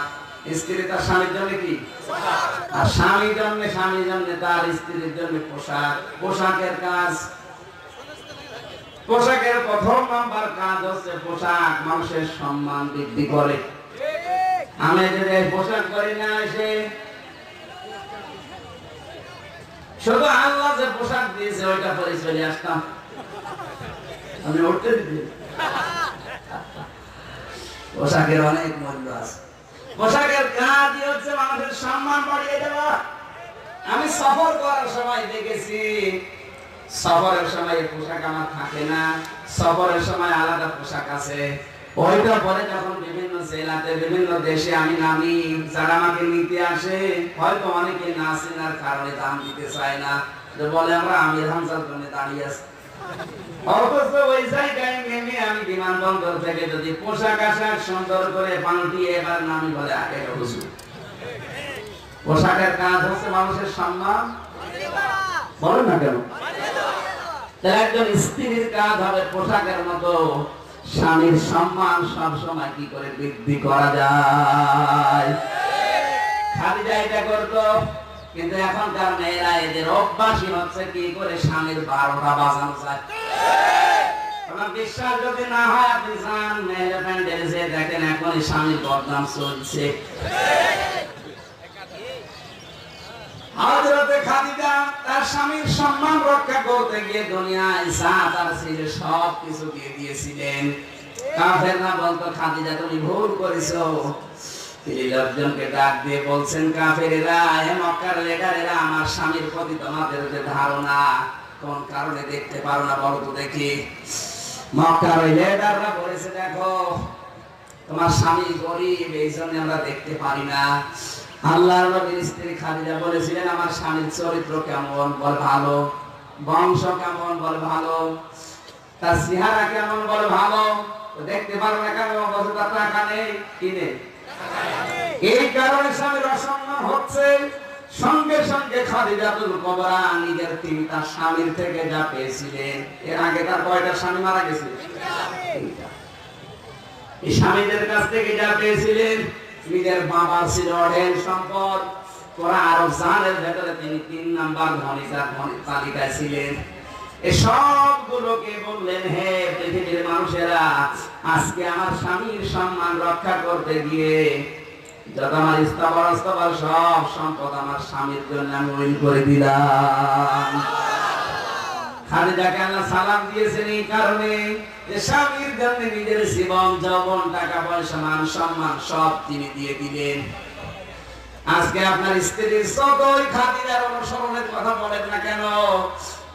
[SPEAKER 1] স্ত্রী তার স্বামীর জন্য কি পোশাক, আর স্বামীর জন্য তার স্ত্রীর জন্য পোশাক। পোশাকের কাজ, পোশাকের প্রথম নাম্বার কাজ হচ্ছে পোশাক মানুষের সম্মান বৃদ্ধি করে। আমি যদি পোশাক করি না, এসে শুধু আল্লাহ যে পোশাক দিয়েছে ওইটা পরে চলে আসতাম, আমি উঠতে দিতে। পোশাকের অনেক মূল্য আছে। পোশাকের কাজই হচ্ছে মানুষের সম্মান বাড়িয়ে দেওয়া। আমি সফর করার সময় দেখেছি, সফরের সময় পোশাক আমার থাকে না, সফরের সময় আলাদা পোশাক আছে। ওইটা পরে যখন বিভিন্ন জেলাতে বিভিন্ন দেশে আমি নামি, যারা আমাকে নিতে আসে হয়তো অনেকে না চেনার কারণে দাম দিতে চায় না, যে বলে আমরা আমির হামজার জন্য দাঁড়িয়ে আছি। অথচ ওই জায়গায় নেমে আমি বিমানবন্দর থেকে যদি পোশাক আশাক সুন্দর করে পাল্টিয়ে এবার নামি, বলে আগে হুজুর। পোশাকের কাজ হচ্ছে মানুষের সম্মান, বলেন না কেন? একজন স্ত্রীর কাজ হবে পোশাকের মতো স্বামীর সম্মান সব সময় কি করে বৃদ্ধি করা যায়। খাদিজা এটা করতো, কিন্তু এখনকার মেয়েরা এদের অভ্যাসই হচ্ছে কি করে স্বামীর 12টা বাজানো যায়। আপনার বিশ্বাস যদি না হয় আপনি যান মেয়েরা প্যান্ডেলে যে দেখেন এখন স্বামীর বদনাম চলছে। হযরতে খাদিজা তার স্বামীর সম্মান রক্ষা করতে গিয়ে দুনিয়ায় যা তার ছিল সব কিছু দিয়ে দিয়েছিলেন। কাফেররা বলতো খাদিজা তুমি ভুল করেছো। তিনি লোকজনকে ডাক দিয়ে বলছেন, কাফেরেরা, হে মক্কার লিডারেরা, আমার স্বামীর প্রতি তোমাদের যে ধারণা কোন কারণে দেখতে পারো না বলো তো দেখি। মক্কার ওই লিডাররা বলেছে, দেখো তোমার স্বামী গরিব, এই জন্য আমরা দেখতে পারি না। আল্লাহর নবীর স্ত্রী খাদিজা বলেছিলেন, আমার স্বামীর চরিত্র কেমন, বল ভালো, বংশ কেমন, বল ভালো, তার চেহারা কেমন, বল ভালো। দেখতে পারো না কেন? বলছে তার টাকা নেই, কি নেই। এই কারণে স্বামীর অসম্মান হচ্ছে। সঙ্গে সঙ্গে খাদিজাতুল কুবরা নিজের তিনটা স্বামীর থেকে যা পেয়েছিলেন, এর আগে তার কয়টা স্বামী মারা গেছে? এই স্বামীদের কাছ থেকে যা পেয়েছিলেন, নিজের বাবার ছিল অঢেল সম্পদ, পুরা আরব জাহানের ভেতরে তিনি 3 নাম্বার ধনীর তালিকায় ছিলেন। এই সবগুলোকে বললেন, হে পৃথিবীর মানুষেরা, আজকে আমার স্বামীর সম্মান রক্ষা করতে গিয়ে যত আমার স্থাবর সব সম্পদ আমার স্বামীর জন্য আমি উইল করে দিলাম। খাদিজাকে আল্লাহ সালাম দিয়েছেন এই কারণে যে স্বামীর জন্য নিজের জীবন, যৌবন, টাকা পয়সা, মান সম্মান সব তিনি দিয়ে দিলেন। আজকে আপনার স্ত্রীর যতই খাদিজার অনুসরণের কথা বলেন না কেন,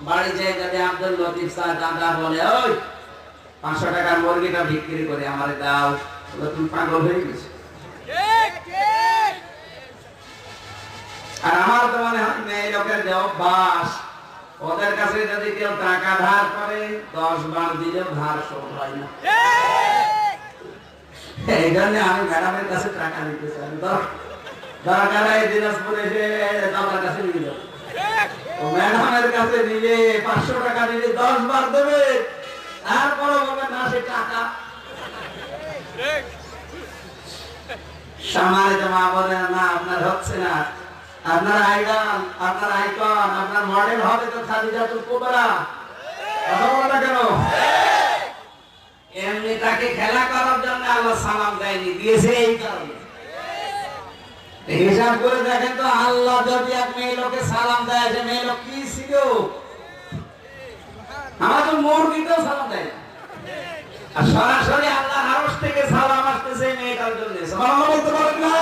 [SPEAKER 1] বাড়ি যেয়ে যদি আব্দুল লতিফ স্যার দাদা বলে, ওই 500 টাকার মুরগিটা বিক্রি করে আমারে দাও, তুমি পাগল হয়ে গেছো। আর আমার তো মনে হয় মেয়ে লোকের যে অভ্যাস, ওদের কাছে যদি কেউ টাকা ধার করে 10 বার দিলেও ধার শোধ হয় না। এই জন্য আমি ম্যাডামের কাছে টাকা নিতে চাই, দরকার হয় দিনাজপুরে এসে আমার কাছে নিয়ে যাও। ম্যাডামের কাছে নিলে 500 টাকা নিলে 10 বার দেবে, তারপরে বলবে না সে টাকা। সম্মানিত মা বলেন না, আপনার হচ্ছে না, আপনার আইডল, আপনার আইকন, আপনার মডেল হবে তো খাদিজাতুল কুবরা। কথা বলে না কেন? এমনি তাকে খেলা করার জন্য আল্লাহ সালাম দেয়নি, দিয়েছে এই কারণে। হিসাব করে দেখেন তো, আল্লাহ যদি এক মেয়ে লোকে সালাম দেয়, যে মেয়ে লোক কি ছিল? আমার তো মুরগিতেও সালাম দেয় না, আর সরাসরি আল্লাহর আরশ থেকে সালাম আসতেছে মেয়েটার জন্য। সুবহানাল্লাহ বলতে পারেন না?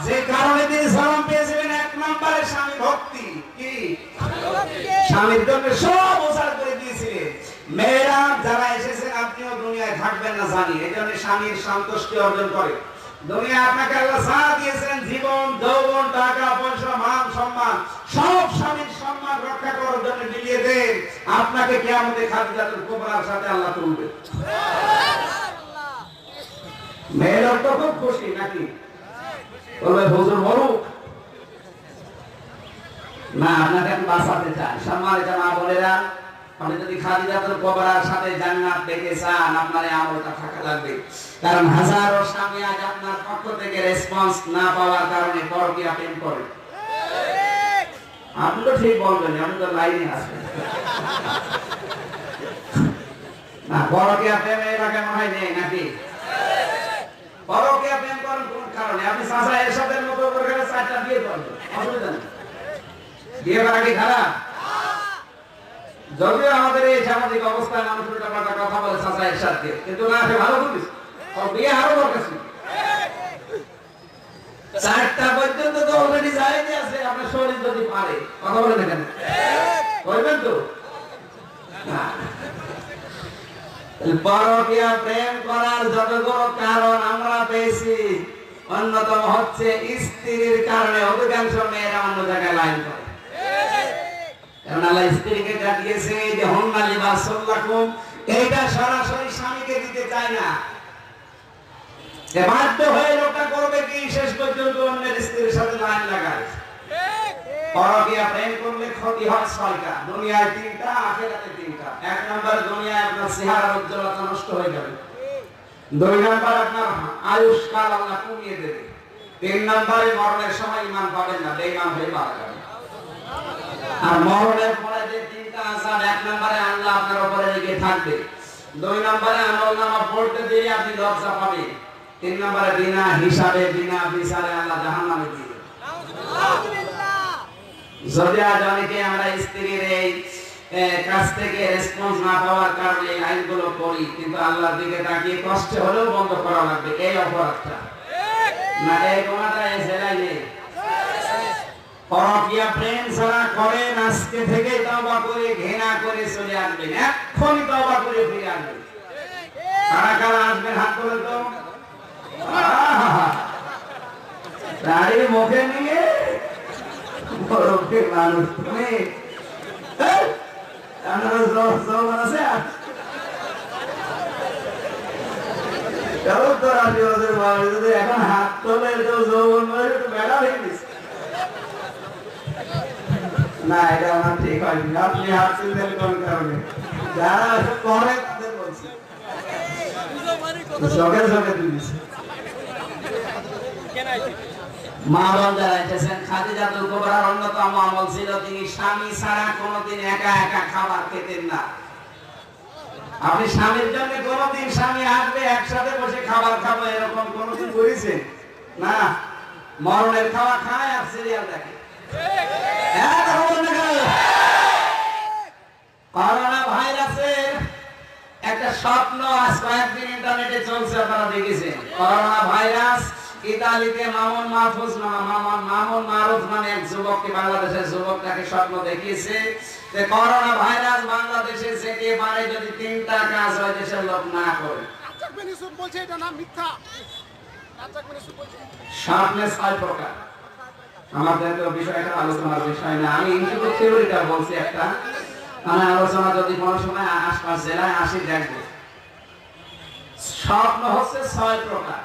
[SPEAKER 1] যে কারণে তিনি সালাম পেয়েছিলেন, 1 নম্বরে স্বামী ভক্তি। কি স্বামীর জন্য সব উজাড় করে দিয়েছিলেন। মেয়েরা যারা এসেছেন আপনিও দুনিয়ায় থাকবেন না জানি, এই জন্য স্বামীর সন্তুষ্টি অর্জন করে। দুনিয়া আপনাকে আল্লাহ সাথ দিয়েছেন, জীবন, যৌবন, টাকা পয়সা, মান সম্মান, সব স্বামীর সম্মান রক্ষা করার জন্য বিলিয়ে দেন। আপনাকে কিয়ামতে খাদিজাতুল কুবরার সাথে আল্লাহ তুলবে। মেয়েরা তো খুব খুশি নাকি? বলবে হুজুর বলুক না, আপনাকে আমি বাঁচাতে চাই। সম্মানিত মা বোনেরা, আপনি যদি খাদিজাতুল কুবরার সাথে জান্নাত পেতে চান, আপনার এই আমলটা থাকা লাগবে। কারণ হাজারো স্বামী আজ আপনার পক্ষ থেকে রেসপন্স না পাওয়ার কারণে পরকীয়া প্রেম করে। আপনি তো ঠিক বলবেন, আপনি তো লাইনে আছেন না। পরকীয়া প্রেম এলাকা মনে হয় নেই নাকি? পরকীয়া প্রেম করেন কোন কারণে? আপনি চাচা এরশাদের মতো করে চারটা বিয়ে করবেন, অসুবিধা নেই। বিয়ে করা কি খারাপ? যদিও আমাদের এই সামাজিক অবস্থায় মানুষ উল্টাপাল্টা কথা বলে চাচা এরশাদকে, কিন্তু না, সে ভালো বলিস, বিয়ে আরো দরকার ছিল। চারটা পর্যন্ত তো অলরেডি যায়নি আছে, আপনার শরীর যদি পারে। কথা বলে দেখেন, করবেন তো? পরকীয়া প্রেম করার যতগুলো কারণ আমরা পেয়েছি, অন্যতম হচ্ছে স্ত্রীর কারণে অধিকাংশ মেয়েরা অন্য জায়গায় লাইন করে। কারণ আল্লাহ স্ত্রীকে ডাকিয়েছে যে হুন্না লিবাসুল লাকুম, এইটা সরাসরি স্বামীকে দিতে চায় না। বাধ্য হয়ে লোকটা করবে কি? শেষ পর্যন্ত অন্যের স্ত্রীর সাথে লাইন লাগায়। পরকীয়া প্রেম করলে ক্ষতি হয় ছয়টা, দুনিয়ায় তিনটা, আখিরাতে তিনটা। এক নম্বর, দুনিয়ায় আপনার চেহারার উজ্জ্বলতা নষ্ট হয়ে যাবে। দুই নম্বর, আপনার আয়ুষ্কাল আল্লাহ কমিয়ে দেবে। তিন নম্বরে, মরণের সময় ঈমান পাবেন না, বেঈমান হয়ে মারা যাবেন। আর মরণের পরে যে তিনটা আযাব, এক নম্বরে আল্লাহ আপনার উপরে রেগে থাকবে। দুই নম্বরে আমলনামা পড়তে দিয়ে আপনি লজ্জা পাবেন। তিন নম্বরে বিনা হিসাবে, বিনা বিচারে আল্লাহ জাহান্নামে দিবেন। যদি আজ অনেকে আমরা স্ত্রীর এই কাছ থেকে রেসপন্স না পাওয়ার কারণে এই আইনগুলো করি, কিন্তু আল্লাহর দিকে তাকিয়ে কষ্টে হলেও বন্ধ করা লাগবে এই অপরাধটা। না, এই গুনাহটা এই জেলায় নেই। পরকীয়া প্রেম যারা করেন, আজকে থেকে তওবা করে ঘৃণা করে চলে আসবেন, এক্ষুনি তওবা করে ফিরে আসবেন। কারা কারা আসবেন হাত তুলে তো? দাড়ি মুখে নিয়ে বড়কে মানুষ তুমি এখন হাত তোলে যৌবন বেড়া হয়ে গেছে না, এটা আমার ঠিক হয়নি। আপনি হাত তুলতেন কোন কারণে? যারা করে তাদের বলছি, সঙ্গে সঙ্গে তুলিছে। মা বোন যারা এসেছেন, খাদিজাতুল কুবরার অন্যতম আমল ছিল তিনি স্বামী ছাড়া কোনোদিন একা একা খাবার খেতেন না। আপনি স্বামীর জন্য কোনোদিন স্বামী আসবে একসাথে বসে খাবার খাবো এরকম কোনোদিন করেছেন না? মরণের খাওয়া খায় আর সিরিয়াল দেখে। করোনা ভাইরাসের একটা স্বপ্ন আজ কয়েকদিন ইন্টারনেটে চলছে, আপনারা দেখেছেন। করোনা ভাইরাস ইতালিতে মামুন মারুফ নামে এক যুবককে, বাংলাদেশের যুবকটাকে স্বপ্ন দেখিয়েছে যে করোনা ভাইরাস বাংলাদেশে যেতে পারে যদি তিনটা কাজ হয় দেশের লোক না করে। স্বপ্নে ছয় প্রকার। আমাদের তো বিষয়টা আলোচনার বিষয় না, আমি কিন্তু থিওরিটা বলছি একটা। মানে আলোচনা যদি কোনো সময় আশপাশ জেলায় আসি দেখবো। স্বপ্ন হচ্ছে ছয় প্রকার।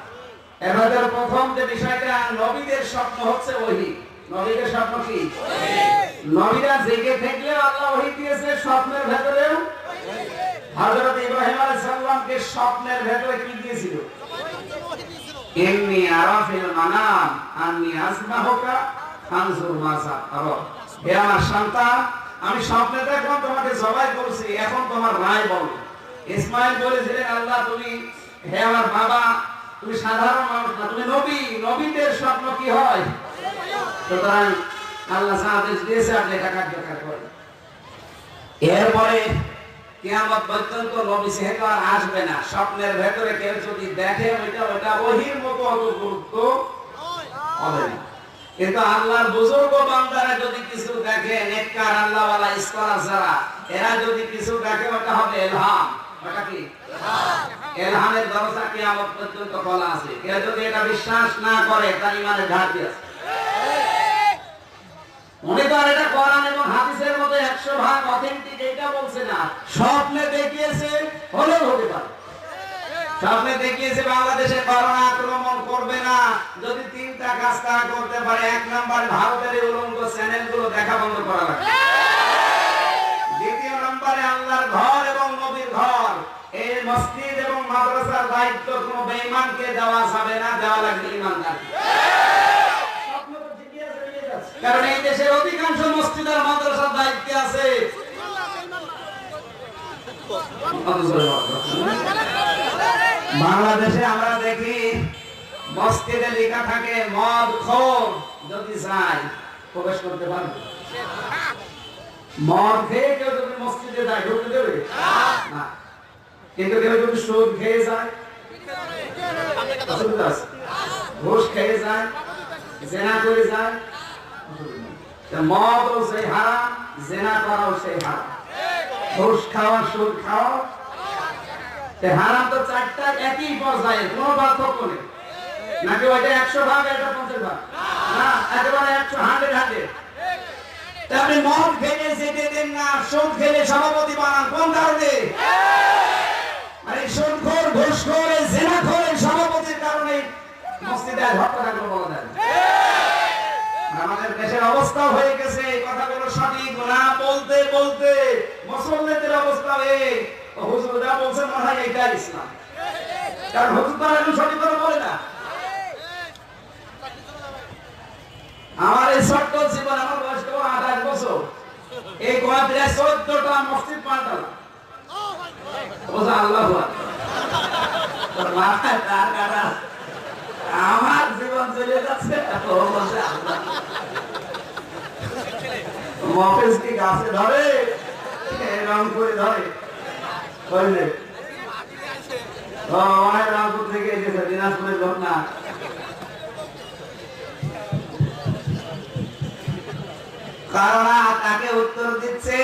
[SPEAKER 1] এবারে প্রথম যে বিষয়টা, নবীদের স্বপ্ন হচ্ছে ওহী। নবীদের স্বপ্ন কি? নবীরা জেগে থাকলে আল্লাহ ওহী দিয়েছে স্বপ্নের ভেতরেও। হযরত ইব্রাহিম আলাইহিস সালামকে স্বপ্নের ভেতরে কি দিয়েছিল? ইন্নী আরা ফিল মানাম আন্নী আসমাহুকা ফানজুর মাযা তারা। হে আমার সন্তান, আমি স্বপ্নে দেখলাম তোমাকে জবাই করছি, এখন তোমার রায় বলো। ইসমাঈল বলেছিলেন, আল্লাহ তুমি, হে আমার বাবা, তুমি সাধারণ মানুষ না, তুমি নবী। নবীদের স্বপ্ন কি হয়? সুতরাং আল্লাহ আদেশ দিয়েছে আপনি এটা কার্যকর করেন। এরপরে কিয়ামত পর্যন্ত নবী সেহেতু আর আসবে না। স্বপ্নের ভেতরে কেউ যদি দেখে ওইটা ওহীর মতো অত গুরুত্ব হবে না। কিন্তু আল্লাহর বুজুর্গ বান্দারা যদি কিছু দেখে, নেককার আল্লাহওয়ালা স্কলার যারা, এরা যদি কিছু ডাকে ওটা হবে ইলহাম। ওটা কি? ইলহামের দরজা কিয়ামত পর্যন্ত খোলা আছে। কেউ যদি এটা বিশ্বাস না করে তার ঈমানের ঘাটতি আছে। উনি তো আর এটা কোরআন এবং হাদিসের মতো 100% অথেন্টিক এটা বলছে না, স্বপ্নে দেখিয়েছে, হলেও হতে পারে। স্বপ্নে দেখিয়েছে বাংলাদেশে করোনা আক্রমণ করবে না যদি তিনটা কাজ তারা করতে পারে। এক নম্বর, ভারতের এই উলঙ্গ চ্যানেলগুলো দেখা বন্ধ করা লাগবে। দ্বিতীয় নম্বরে, আল্লাহর ঘর এবং নবীর ঘর, এই মসজিদ এবং মাদ্রাসার দায়িত্ব কোনো বেঈমানকে দেওয়া যাবে না, দেওয়া লাগবে ঈমানদারকে। কারণ এই দেশের অধিকাংশ মসজিদ আর মাদ্রাসার দায়িত্বে আছে। বাংলাদেশে আমরা দেখি মসজিদে লেখা থাকে মদ খোর যদি চায় প্রবেশ করতে পারবে। মদ খেয়ে কেউ যদি মসজিদে যায় ঢুকতে দেবে না, কিন্তু কেউ যদি সুদ খেয়ে যায়, ঘুষ খেয়ে যায়, জেনা করে যায়, মদও সেই হারাম, জেনা করাও সেই হারাম, ঘুষ খাওয়া, সুদ খাওয়া হারাম। তো চারটা একই পর্যায়ে, কোনো পার্থক্য নেই। নাকি ওইটা 100 এটা 50 না, একেবারে 100 আপনি মদ খেলে যেতে দেন না, সুদ খেলে সভাপতি বানান। কোন কারণে? আরে সুদখোর, ঘুষখোর, জেনাখোর সভাপতির কারণে মসজিদে হত্যাকাণ্ড বলা যায়। আমাদের দেশের অবস্থা হয়ে গেছে, এই কথাগুলো সঠিক না বলতে বলতে মুসলমানদের অবস্থা এই হুজুর যা বলছেন মনে হয় এটাই ইসলাম। কারণ হুজুর তো এখন সঠিক কথা বলে না। আমার এই ছোট্ট জীবন, আমার বয়স তো 28 বছর, এই গোয়াতে 14টা মসজিদ পাল্টালাম। বোঝা আল্লাহু আকবার। মাথায় তার কাটা, আমার জীবন চলে যাচ্ছে। মফেজ কি গাছে ধরে, রংপুরে ধরে, বুঝলে? অনেক রংপুর থেকে এসেছে, দিনাজপুরের লোক না। কারণ তাকে উত্তর দিচ্ছে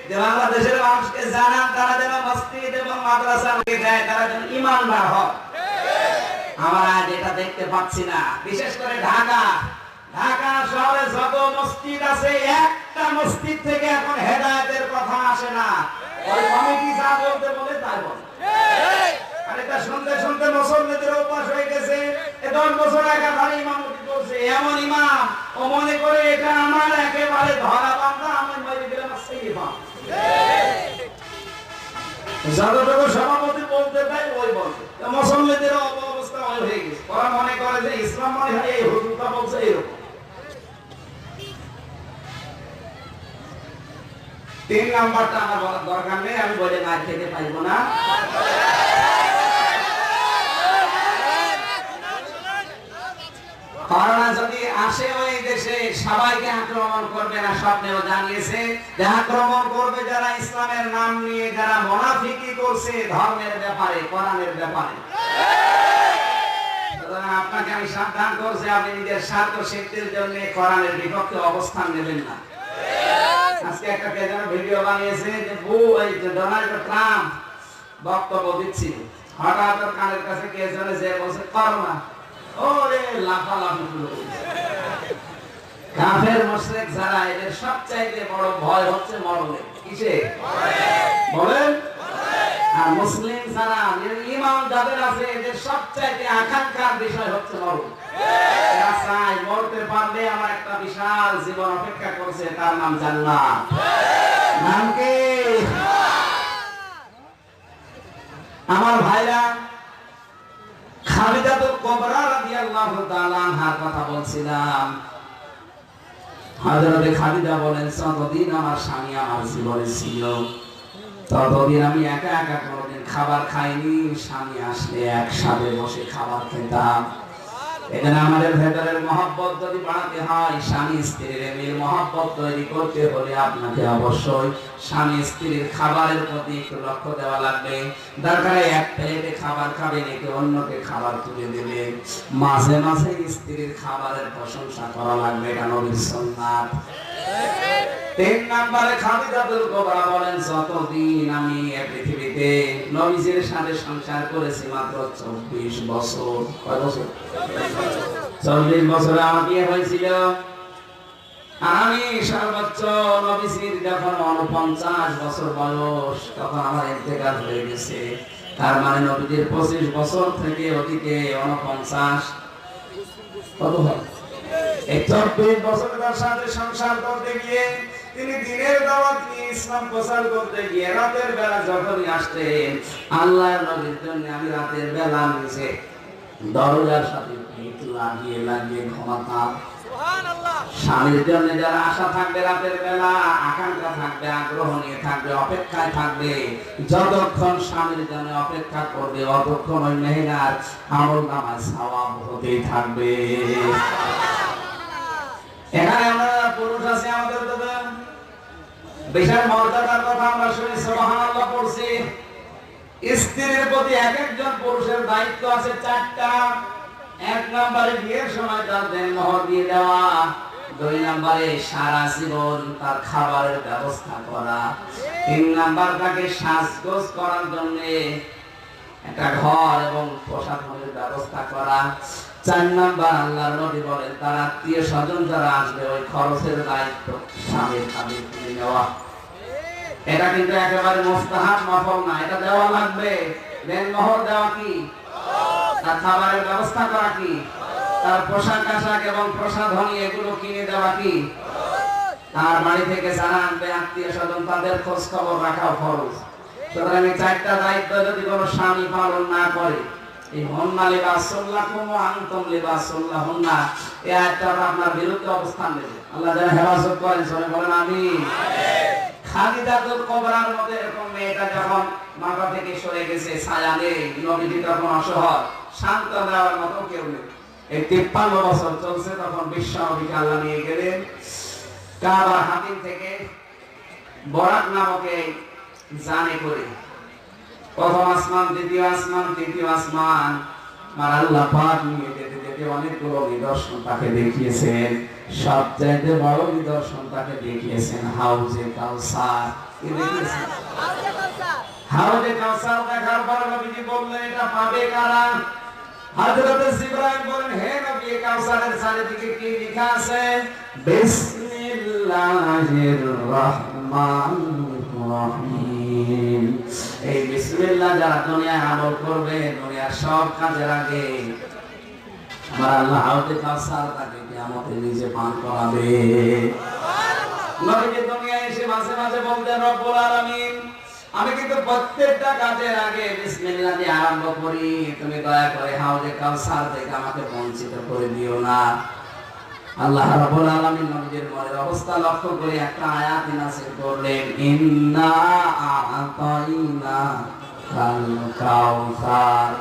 [SPEAKER 1] যে বাংলাদেশের মানুষকে জানান তারা যেন মসজিদ এবং মাদ্রাসা যায়, তারা যেন ঈমানদার হয়। আমরা আজ এটা দেখতে পাচ্ছি না। বিশেষ করে ঢাকা শহরে যত মসজিদ আছে, একটা মসজিদ থেকে এখন হেদায়েতের কথা আসে না। ওই কমিটি যা বলতে বলে তাই বলে। আর এটা শুনতে শুনতে মুসলমানদের অভ্যাস হয়ে গেছে। 10 বছর আগে ভালো ইমামতি করছে, এমন ইমাম ও মনে করে এটা আমার একেবারে ধরা বান্ধা, আমি মরে গেলাম সেই ইমাম। যতটুকু সভাপতি বলতে দেয় ওই বলতে। মুসলমানদের অবস্থা হয়ে গেছে। ওরা মনে করে যে ইসলাম মনে হয় এই হুজুরটা বলছে এরকম। 3 নাম্বারটা আমার বলার দরকার নেই, আমি বলে মার খেতে পারবো না। করোনা যদি আসে ওই দেশে, সবাইকে আক্রমণ করবে না, স্বপ্নেও জানিয়েছে যে আক্রমণ করবে যারা ইসলামের নাম নিয়ে, যারা মুনাফিকি করছে ধর্মের ব্যাপারে, কোরআনের ব্যাপারে। আপনাকে আমি সাবধান করছি, আপনি নিজের স্বার্থ সিদ্ধির জন্য কোরআনের বিপক্ষে অবস্থান নেবেন না। আজকে একটা কে যেন ভিডিও বানিয়েছে যে ডোনাল্ড ট্রাম্প বক্তব্য দিচ্ছিল, হঠাৎ ওর কানের কাছে কে যেন যে বলছে করোনা, ওরে লাফালাফি শুরু করেছে। কাফের মুশরিক যারা, এদের সবচাইতে বড় ভয় হচ্ছে মরণে। কিসে? বলেন। আর মুসলিম যারা, ঈমান যাদের আছে, এদের সবচাইতে আকাঙ্ক্ষার বিষয় হচ্ছে মরণ। এরা চায় মরতে পারলে আমার একটা বিশাল জীবন অপেক্ষা করছে, তার নাম জান্নাত। নাম কি? আমার ভাইরা, খাদিজাতুল কুবরা রাদিয়াল্লাহু তাআলা আনহার কথা বলছিলাম। হযরত খাদিজা বলেন, যতদিন আমার স্বামী আমার জীবনে ছিল ততদিন আমি একা একা কোনোদিন খাবার খাইনি। স্বামী আসলে একসাথে বসে খাবার খেতাম। এখানে আমাদের ভেতরের মহব্বত যদি বাড়াতে হয়, স্বামী স্ত্রীর মিল মহব্বত তৈরি করতে হলে আপনাকে অবশ্যই স্বামী স্ত্রীর খাবারের প্রতি একটু লক্ষ্য দেওয়া লাগবে। দরকারে এক প্লেটে খাবার খাবে, নাকি অন্যকে খাবার তুলে দেবে। মাঝে মাঝে স্ত্রীর খাবারের প্রশংসা করা লাগবে, এটা নবীর সুন্নাত। তিন নম্বরে খাদিজাতুল কুবরা বলেন, যতদিন আমি এই পৃথিবীতে নবীজির সাথে সংসার করেছি মাত্র 24 বছর। কয় বছর? 40 বছরে আমার বিয়ে হয়েছিল। আমি সর্বোচ্চ নবীজির যখন 49 বছর বয়স, তখন আমার ইন্তেকাল হয়ে গেছে। তার মানে নবীজির 25 বছর থেকে অতীতে 49 কত হয়? এই 24 বছর তার সাথে সংসার করতে গিয়ে, তিনি দিনের দাওয়াত নিয়ে ইসলাম প্রচার করতে গিয়ে রাতের বেলা যখনই আসতেন, আল্লাহর নবীর জন্য আমি রাতের বেলা নিচে দরজার সাথে পিঠ লাগিয়ে লাগিয়ে ঘুমাতাম। স্বামীর জন্য যারা আশা থাকবে রাতের বেলা, আকাঙ্ক্ষা থাকবে, আগ্রহ নিয়ে থাকবে, অপেক্ষায় থাকবে, যতক্ষণ স্বামীর জন্য অপেক্ষা করবে অতক্ষণ ওই মেহেরার আমল নামায় সওয়াব হতেই থাকবে। এখানে আমরা পুরুষ আছে, আমাদের তো বিশাল মর্যাদার কথা আমরা শুনি, সুবহানাল্লাহ পড়ছি। স্ত্রীর প্রতি এক একজন পুরুষের দায়িত্ব আছে 4টা। 1 নম্বরে বিয়ের সময় তার দেনমোহর দিয়ে দেওয়া। 2 নম্বরে সারা জীবন তার খাবারের ব্যবস্থা করা। 3 নম্বর তাকে সাজগোজ করার জন্য একটা ঘর এবং প্রসাধনের ব্যবস্থা করা। 4 নম্বর আল্লাহর নবী বলেন, তার আত্মীয় স্বজন যারা আসবে ওই খরচের দায়িত্ব স্বামীর কাঁধে তুলে নেওয়া। এটা কিন্তু একেবারে মুস্তাহাব, নফল না, এটা দেওয়া লাগবে। দেনমোহর দেওয়া কি? তার খাবারের ব্যবস্থা করা কি? তার পোশাক আশাক এবং প্রসাধনী এগুলো কিনে দেওয়া কি? তার বাড়ি থেকে যারা আনবে আত্মীয় স্বজন, তাদের খোঁজ খবর রাখাও ফরজ। সুতরাং এই 4টা দায়িত্ব যদি কোনো স্বামী পালন না করে, এই হুন্না লিবাসুল্লাকুম ওয়া আনতুম লিবাসুল্লাহুন্না, এই আয়াতটা আপনার বিরুদ্ধে অবস্থান নেবে। আল্লাহ যেন হেফাজত করেন, সবাই বলেন আমিন। খাদিজাতুল কুবরার মধ্যে এরকম মেয়েটা যখন মাথা থেকে সরে গেছে, ছায়া নেই, নবীজি তখন অসহায়, শান্ত দেওয়ার মতো কেউ নেই। এই 53 বছর চলছে, তখন বিশ্ব নবীকে আল্লাহ নিয়ে গেলেন কাবার হাতিম থেকে বরাক নামক জানে করে। প্রথম আসমান, দ্বিতীয় আসমান, তৃতীয় আসমান, আর আল্লাহ পাক নিয়ে যেতে যেতে অনেকগুলো নিদর্শন তাকে দেখিয়েছেন। সবচাইতে বড় নিদর্শন তাকে দেখিয়েছেন হাউজে কাউসার। কি দেখিয়েছেন? হাউজে কাউসার দেখার পর নবীজি বললেন, এটা পাবে কারা? হযরত জিবরাইল বলেন, হে নবী, কাউসারের চারিদিকে কি লেখা আছে? বিসমিল্লাহির রহমানির রহিম। এই বিসমিল্লাহ যারা দুনিয়ায় আমল করবে, দুনিয়ার সব কাজের আগে আমার আল্লাহ হাউজে কাউসার তাকে কিয়ামতে নিজে পান করাবে। নবীজি দুনিয়ায় এসে মাঝে মাঝে বলতেন, রব্বুল আলামিন, আমি কিন্তু প্রত্যেকটা কাজের আগে বিসমিল্লাহ দিয়ে আরম্ভ করি, তুমি দয়া করে হাউজে কাউসার থেকে আমাকে বঞ্চিত করে দিও না। আল্লাহ রাব্বুল আলামিন নবীর মনের অবস্থা লক্ষ্য করে একটা আয়াত নাযিল করলেন, ইন্না আ'তাইনা কাল কাউসার।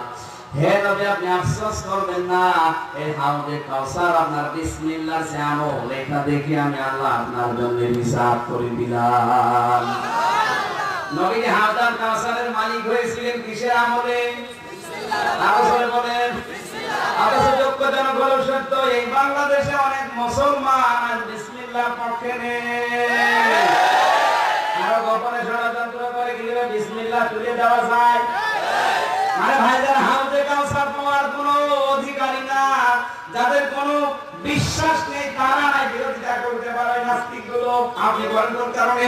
[SPEAKER 1] হে নবী, আপনি আফসোস করবেন না, এই হাউজে কাউসার আপনার বিসমিল্লাহ যে আমল, এটা দেখে আমি আল্লাহ আপনার জন্য রিজার্ভ করে দিলাম। নবী হাউজে কাউসারের মালিক হয়েছিলেন কিসের আমলে? বিসমিল্লাহ। বলেন দুঃখজনক হলো সত্য, এই বাংলাদেশে অনেক মুসলমান বিসমিল্লাহর পক্ষে নেই। আরো গোপনে ষড়যন্ত্র করে কিভাবে বিসমিল্লাহ তুলে দেওয়া যায়। আরে ভাই, যারা হাউজে কাউসার পাওয়ার কোনো অধিকারী না, যাদের কোনো বিশ্বাস নেই, তারা নাই বিরোধিতা করতে পারে নাস্তিকগুলো। আপনি বলেন কোন কারণে?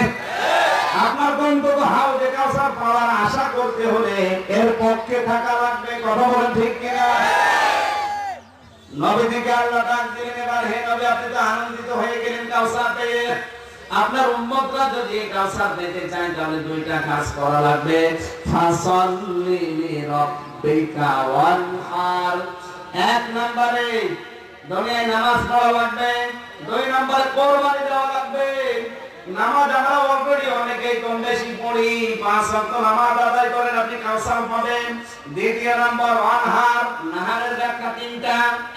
[SPEAKER 1] আপনার গন্তব্য হাউজে কাউসার পাওয়ার আশা করতে হলে এর পক্ষে থাকা লাগবে। কথা বলেন ঠিক কিনা? নবীকে আল্লাহ ডাক দিলেন, এবার হে নবী, আপনি তো আনন্দিত হয়ে গেলেন কাউসার পেয়ে। আপনার উম্মতরা যদি কাউসার পেতে চায়, তাহলে 2টা কাজ করা লাগবে। ফাসাল্লি লিরাব্বিকা ওয়ানহার। 1 নম্বরে দুনিয়ায় নামাজ পড়া লাগবে। 2 নম্বরে কুরবানি দেওয়া লাগবে। নামাজ আমরা অলরেডি অনেকেই কম বেশি পড়ি, 5 ওয়াক্ত নামাজ আদায় করেন, আপনি কাউসার পাবেন। দ্বিতীয় নম্বর ওয়ানহার, নাহারের ব্যাখ্যা 3টা।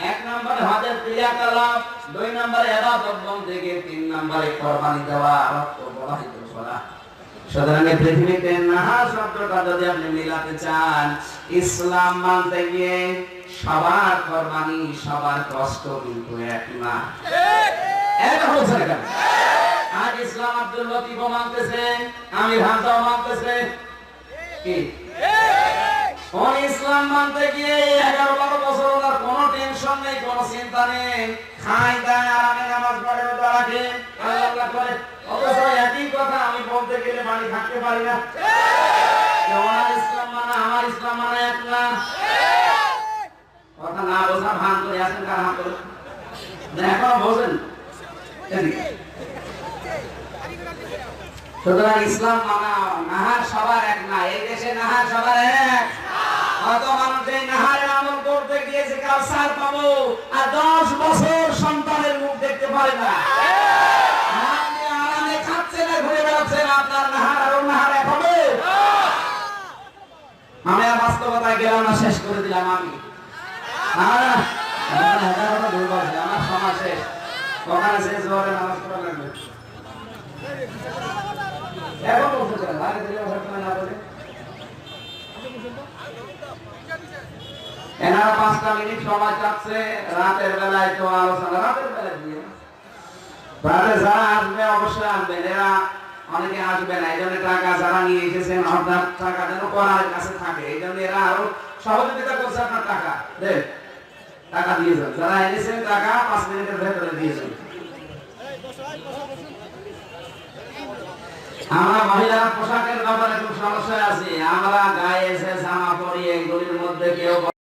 [SPEAKER 1] 1 নম্বরে হজের ক্রিয়াকলাপ, 2 নম্বরে ইবাদত বন্দেগী, 3 নম্বরে কুরবানি দেওয়া, রক্ত প্রবাহিত করা। সুতরাং পৃথিবীতে নাহার শব্দটা যদি আপনি মিলাতে চান, ইসলাম মানতে গিয়ে সবার কুরবানি, সবার কষ্ট কিন্তু এক না। ঠিক। এটা হচ্ছে না। আজ ইসলাম আব্দুল লতিফও মানতেছে, আমির হামজাও মানতেছে কি কোন ইসলাম মানতে গিয়ে 11-12 বছর ওনার কোনো টেনশন নেই, কোনো চিন্তা নেই, খায় দায় আরামে নামাজ পড়ে রোজা রাখে আল্লাহ করে। অথচ একই কথা আমি বলতে গেলে বাড়ি থাকতে পারি না। ওনার ইসলাম মানা আমার ইসলাম মানা এক না। কথা না বোঝা ভান করে আছেন কার হাত করে এখনো বোঝেন। সুতরাং ইসলাম মানা নাহার সবার এক না, এই দেশে নাহার সবার এক। কত মানুষ এই নাহারের আমল করতে গিয়েছে কাউসার পাবো আর 10 বছর সন্তানের মুখ দেখতে পারে না। আপনি আরামে খাচ্ছেন আর ঘুরে বেড়াচ্ছেন, আপনার নাহার আর নাহার এক হবে? আমি আর বাস্তবতায় গেলাম না, শেষ করে দিলাম আমি। আমার সমাজ শেষ, ওখানে শেষ হওয়ার নামাজ পড়া লাগবে। এখন বলতে চান আগে দিলে ঘটনা না বলে এনারা 5টা মিনিট সময় চাচ্ছে রাতের বেলায়, তো আলোচনা রাতের বেলায় দিয়ে রাতে যারা আসবে অবশ্যই আসবেন, এরা অনেকে আসবে না, এই জন্য টাকা যারা নিয়ে এসেছেন হঠাৎ টাকা যেন করার কাছে থাকে, এই জন্য এরা আরো সহযোগিতা করছে। আপনার টাকা দেন, টাকা দিয়ে যান, যারা এনেছেন টাকা 5 মিনিটের ভেতরে দিয়েছেন। আমরা মহিলারা পোশাকের ব্যাপারে খুব সমস্যায় আছি, আমরা গায়ে এসে জামা পরি, এগুলির মধ্যে কেউ